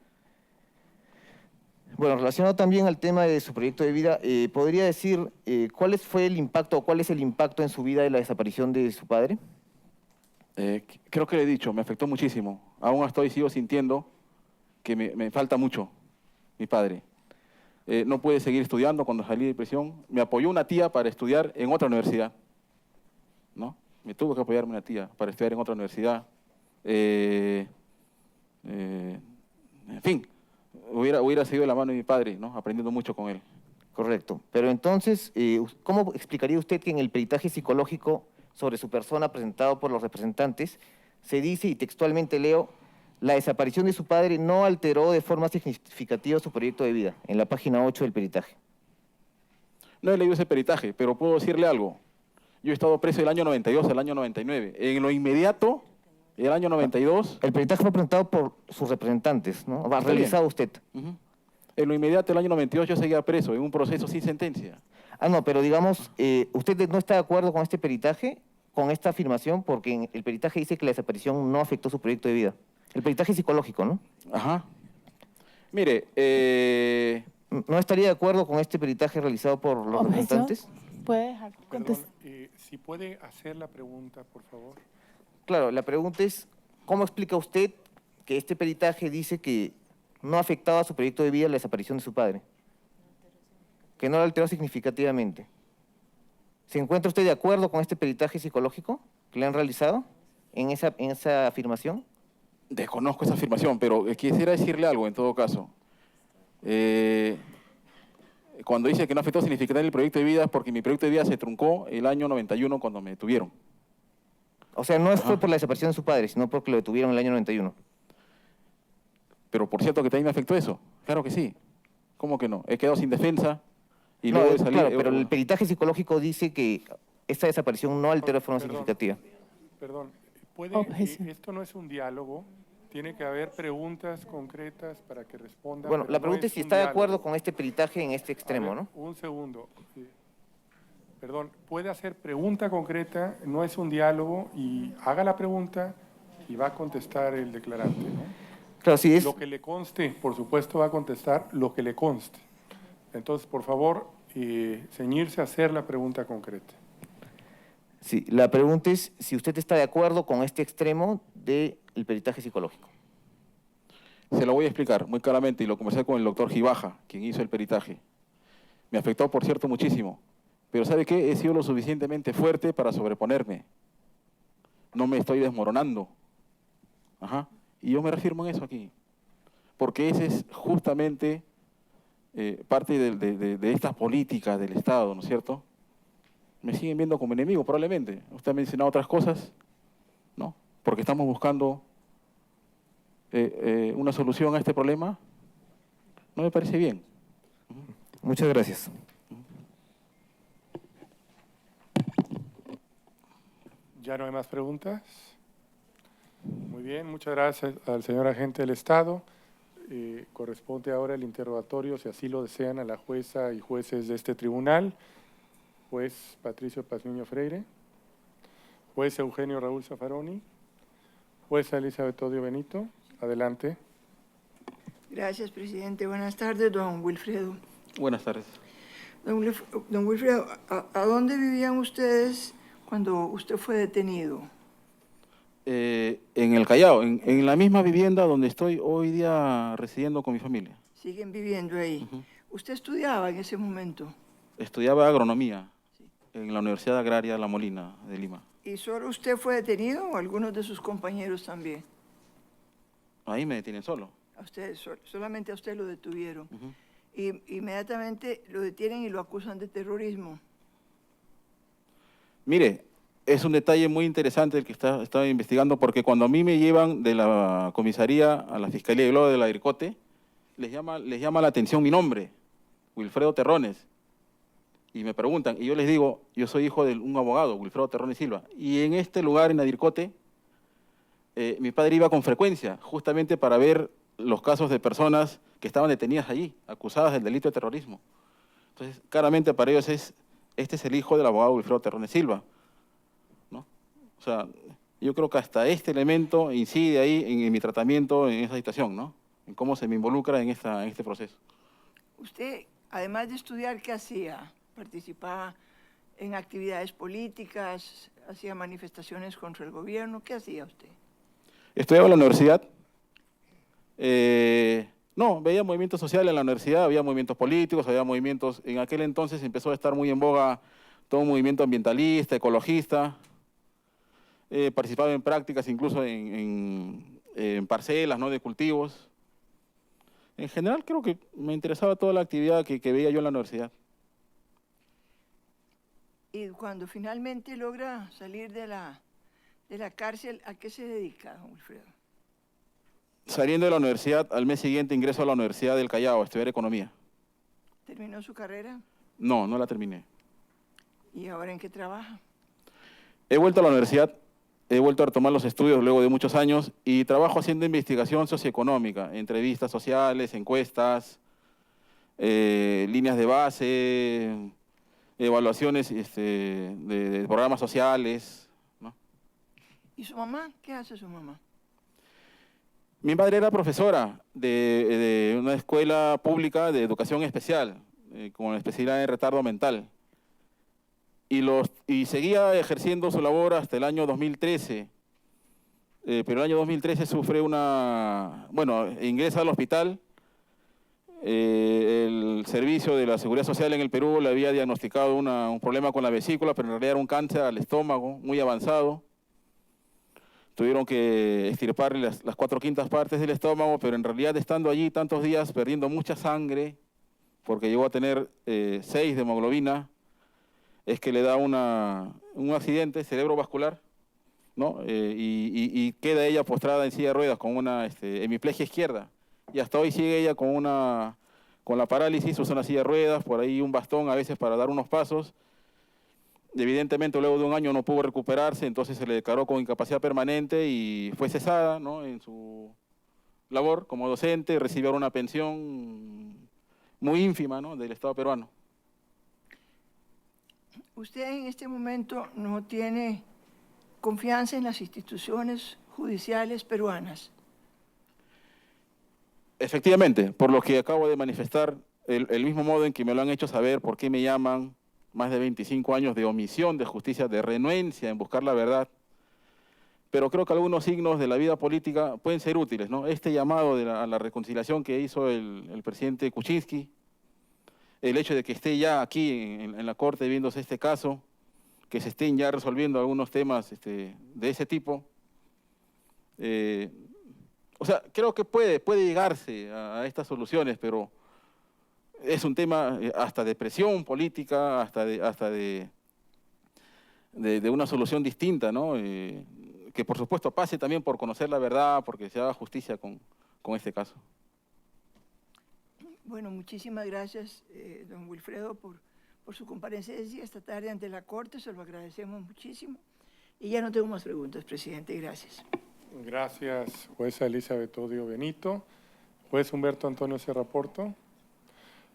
Bueno, relacionado también al tema de su proyecto de vida, ¿podría decir cuál fue el impacto o cuál es el impacto en su vida de la desaparición de su padre? Creo que le he dicho, me afectó muchísimo. Aún sigo sintiendo que me falta mucho mi padre. No pude seguir estudiando cuando salí de prisión. Me apoyó una tía para estudiar en otra universidad, ¿no? Me tuvo que apoyarme una tía para estudiar en otra universidad. En fin, hubiera seguido la mano de mi padre, ¿no? Aprendiendo mucho con él. Correcto. Pero entonces, ¿cómo explicaría usted que en el peritaje psicológico sobre su persona presentado por los representantes se dice, y textualmente leo, la desaparición de su padre no alteró de forma significativa su proyecto de vida, en la página 8 del peritaje? No he leído ese peritaje, pero puedo decirle algo. Yo he estado preso del año 92 al año 99. En lo inmediato, el año 92... El peritaje fue presentado por sus representantes, ¿no? ¿Ha realizado usted? En lo inmediato, el año 92, yo seguía preso, en un proceso sin sentencia. Ah, no, pero digamos, ¿usted no está de acuerdo con este peritaje, con esta afirmación? Porque en el peritaje dice que la desaparición no afectó su proyecto de vida. El peritaje psicológico, ¿no? Ajá. Mire, ¿no estaría de acuerdo con este peritaje realizado por los representantes? ¿Puede dejar contestar? Perdón, si puede hacer la pregunta, por favor. Claro, la pregunta es, ¿cómo explica usted que este peritaje dice que no afectaba a su proyecto de vida la desaparición de su padre? Que no lo alteró significativamente. ¿Se encuentra usted de acuerdo con este peritaje psicológico que le han realizado en esa afirmación? Desconozco esa afirmación, pero quisiera decirle algo en todo caso. Cuando dice que no afectó significativamente el proyecto de vida es porque mi proyecto de vida se truncó el año 91 cuando me detuvieron. O sea, no fue por la desaparición de su padre, sino porque lo detuvieron en el año 91. Pero por cierto que también me afectó eso. Claro que sí. ¿Cómo que no? He quedado sin defensa y no, luego de salir... Claro, pero el peritaje psicológico dice que esta desaparición no alteró de forma significativa. Perdón, esto no es un diálogo. Tiene que haber preguntas concretas para que respondan. Bueno, la pregunta es si está de acuerdo con este peritaje en este extremo, ¿no? Un segundo. Perdón, puede hacer pregunta concreta, no es un diálogo, y haga la pregunta y va a contestar el declarante, ¿no? Claro, sí es. Lo que le conste, por supuesto, va a contestar lo que le conste. Entonces, por favor, ceñirse a hacer la pregunta concreta. Sí, la pregunta es si usted está de acuerdo con este extremo del peritaje psicológico. Se lo voy a explicar muy claramente y lo conversé con el doctor Gibaja, quien hizo el peritaje. Me afectó, por cierto, muchísimo. Pero ¿sabe qué? He sido lo suficientemente fuerte para sobreponerme. No me estoy desmoronando. Ajá. Y yo me reafirmo en eso aquí. Porque ese es justamente parte de estas políticas del Estado, ¿no es cierto? Me siguen viendo como enemigo, probablemente. Usted ha mencionado otras cosas, ¿no? Porque estamos buscando una solución a este problema. No me parece bien. Muchas gracias. ¿Ya no hay más preguntas? Muy bien, muchas gracias al señor agente del Estado. Corresponde ahora el interrogatorio, si así lo desean, a la jueza y jueces de este tribunal. Juez Patricio Pazmiño Freire. Juez Eugenio Raúl Zaffaroni. Jueza Elizabeth Odio Benito. Adelante. Gracias, presidente. Buenas tardes, don Wilfredo. Buenas tardes. Don Wilfredo, ¿a dónde vivían ustedes cuando usted fue detenido? En el Callao, en la misma vivienda donde estoy hoy día residiendo con mi familia. ¿Siguen viviendo ahí? ¿Usted estudiaba en ese momento? Estudiaba agronomía en la Universidad Agraria La Molina de Lima. ¿Y solo usted fue detenido o algunos de sus compañeros también? Ahí me detienen solo. A usted, solamente a usted lo detuvieron. Y inmediatamente lo detienen y lo acusan de terrorismo. Mire, es un detalle muy interesante el que estaba investigando, porque cuando a mí me llevan de la comisaría a la Fiscalía de Globo de la Ircote, les llama la atención mi nombre, Wilfredo Terrones. Y me preguntan, y yo les digo, yo soy hijo de un abogado, Wilfredo Terrones Silva. Y en este lugar, en Adircote, mi padre iba con frecuencia, justamente para ver los casos de personas que estaban detenidas allí, acusadas del delito de terrorismo. Entonces, claramente para ellos este es el hijo del abogado Wilfredo Terrones Silva, ¿no? O sea, yo creo que hasta este elemento incide ahí en mi tratamiento en esa situación, ¿no? En cómo se me involucra en este proceso. Usted, además de estudiar, ¿qué hacía? ¿Participaba en actividades políticas? ¿Hacía manifestaciones contra el gobierno? ¿Qué hacía usted? Estudiaba en la universidad. No, veía movimientos sociales en la universidad, había movimientos políticos, había movimientos. En aquel entonces empezó a estar muy en boga todo un movimiento ambientalista, ecologista. Participaba en prácticas incluso en parcelas, ¿no?, de cultivos. En general creo que me interesaba toda la actividad que veía yo en la universidad. Y cuando finalmente logra salir de la cárcel, ¿a qué se dedica, don Wilfredo? Saliendo de la universidad, al mes siguiente ingreso a la Universidad del Callao a estudiar economía. ¿Terminó su carrera? No, no la terminé. ¿Y ahora en qué trabaja? He vuelto a la universidad, he vuelto a retomar los estudios luego de muchos años y trabajo haciendo investigación socioeconómica, entrevistas sociales, encuestas, líneas de base, evaluaciones de programas sociales, ¿no? ¿Y su mamá? ¿Qué hace su mamá? Mi madre era profesora de una escuela pública de educación especial, con especialidad en retardo mental. Y seguía ejerciendo su labor hasta el año 2013. Pero el año 2013 sufre ingresa al hospital. El servicio de la Seguridad Social en el Perú le había diagnosticado un problema con la vesícula, pero en realidad era un cáncer al estómago muy avanzado. Tuvieron que extirparle las 4/5 partes del estómago, pero en realidad estando allí tantos días, perdiendo mucha sangre, porque llegó a tener 6 de hemoglobina, es que le da un accidente cerebrovascular, ¿no? Y queda ella postrada en silla de ruedas con una hemiplegia izquierda. Y hasta hoy sigue ella con la parálisis, usa una silla de ruedas, por ahí un bastón a veces para dar unos pasos. Evidentemente luego de un año no pudo recuperarse, entonces se le declaró con incapacidad permanente y fue cesada, ¿no?, en su labor como docente, recibió una pensión muy ínfima, ¿no?, del Estado peruano. ¿Usted en este momento no tiene confianza en las instituciones judiciales peruanas? Efectivamente, por lo que acabo de manifestar, el mismo modo en que me lo han hecho saber por qué me llaman, más de 25 años de omisión de justicia, de renuencia en buscar la verdad. Pero creo que algunos signos de la vida política pueden ser útiles, ¿no? Este llamado a la reconciliación que hizo el presidente Kuczynski, el hecho de que esté ya aquí en la Corte viéndose este caso, que se estén ya resolviendo algunos temas de ese tipo. O sea, creo que puede llegarse a estas soluciones, pero es un tema hasta de presión política, hasta de una solución distinta, ¿no? Que por supuesto pase también por conocer la verdad, porque se haga justicia con este caso. Bueno, muchísimas gracias, don Wilfredo, por su comparecencia esta tarde ante la Corte, se lo agradecemos muchísimo. Y ya no tengo más preguntas, presidente, gracias. Gracias, jueza Elizabeth Odio Benito. Juez Humberto Antonio Serra Porto.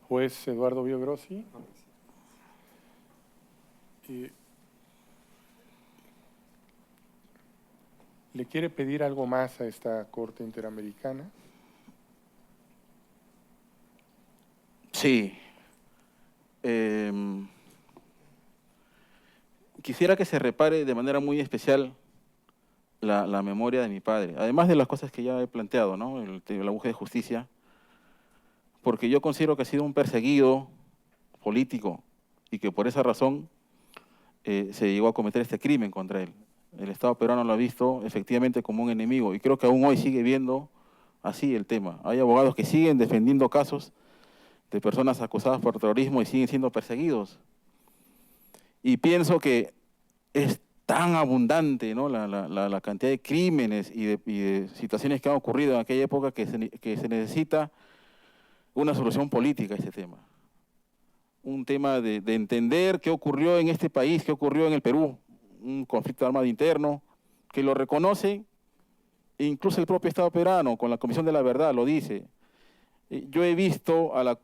Juez Eduardo Biogrossi. ¿Le quiere pedir algo más a esta Corte Interamericana? Sí. Quisiera que se repare de manera muy especial la memoria de mi padre, además de las cosas que ya he planteado, ¿no? La búsqueda de justicia, porque yo considero que ha sido un perseguido político y que por esa razón se llegó a cometer este crimen contra él. El Estado peruano lo ha visto efectivamente como un enemigo y creo que aún hoy sigue viendo así el tema. Hay abogados que siguen defendiendo casos de personas acusadas por terrorismo y siguen siendo perseguidos. Y pienso que es tan abundante, ¿no?, la cantidad de crímenes y de situaciones que han ocurrido en aquella época que se necesita una solución política a este tema. Un tema de entender qué ocurrió en este país, qué ocurrió en el Perú, un conflicto armado interno, que lo reconoce incluso el propio Estado peruano, con la Comisión de la Verdad, lo dice. Yo he visto al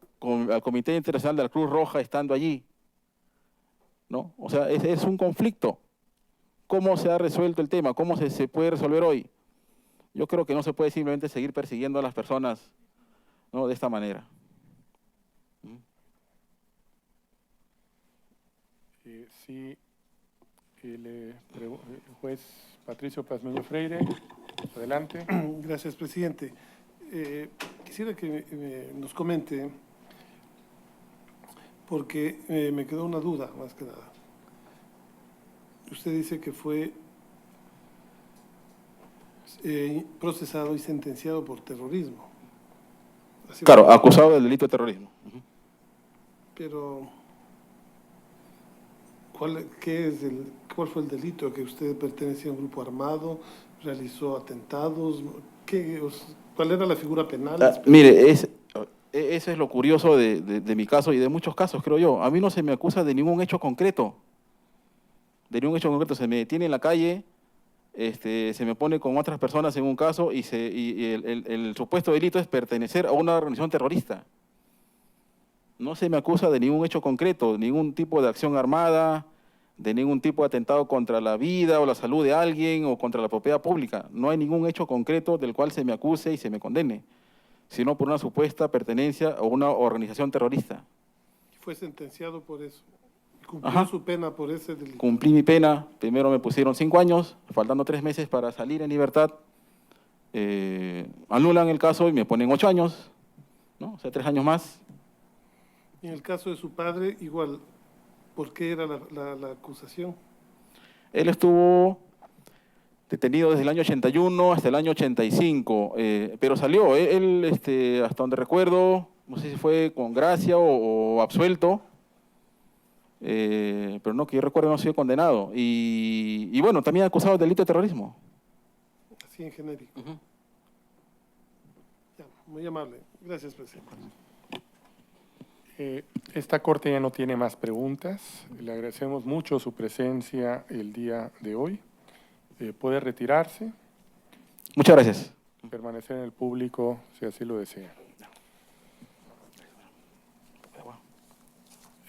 Comité Internacional de la Cruz Roja estando allí, ¿no? O sea, es un conflicto. ¿Cómo se ha resuelto el tema? ¿Cómo se puede resolver hoy? Yo creo que no se puede simplemente seguir persiguiendo a las personas, ¿no?, de esta manera. Sí, el juez Patricio Pazmiño Freire, adelante. Gracias, presidente. Quisiera que nos comente, porque me quedó una duda, más que nada. Usted dice que fue procesado y sentenciado por terrorismo. Así Claro, fue. acusado del delito de terrorismo. Pero, ¿cuál fue el delito? ¿Que usted pertenecía a un grupo armado, realizó atentados? ¿Cuál era la figura penal? Mire, eso es lo curioso de mi caso y de muchos casos, creo yo. A mí no se me acusa de ningún hecho concreto. De ningún hecho concreto. Se me detiene en la calle, se me pone con otras personas en un caso y el supuesto delito es pertenecer a una organización terrorista. No se me acusa de ningún hecho concreto, ningún tipo de acción armada, de ningún tipo de atentado contra la vida o la salud de alguien o contra la propiedad pública. No hay ningún hecho concreto del cual se me acuse y se me condene, sino por una supuesta pertenencia a una organización terrorista. Fue sentenciado por eso. ¿Cumplió su pena por ese delito? Cumplí mi pena. Primero me pusieron 5 años, faltando 3 meses para salir en libertad. Anulan el caso y me ponen 8 años, ¿no? O sea, 3 años más. En el caso de su padre, igual, ¿por qué era la acusación? Él estuvo detenido desde el año 81 hasta el año 85, pero salió. Él, hasta donde recuerdo, no sé si fue con gracia o absuelto, pero no, que yo recuerdo, no ha sido condenado. Y bueno, también acusado del delito de terrorismo. Así en genérico. Ya, muy amable. Gracias, presidente. Esta Corte ya no tiene más preguntas. Le agradecemos mucho su presencia el día de hoy. Puede retirarse. Muchas gracias. Permanecer en el público si así lo desea.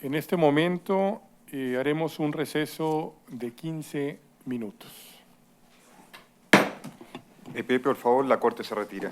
En este momento haremos un receso de 15 minutos. Por favor, la Corte se retira.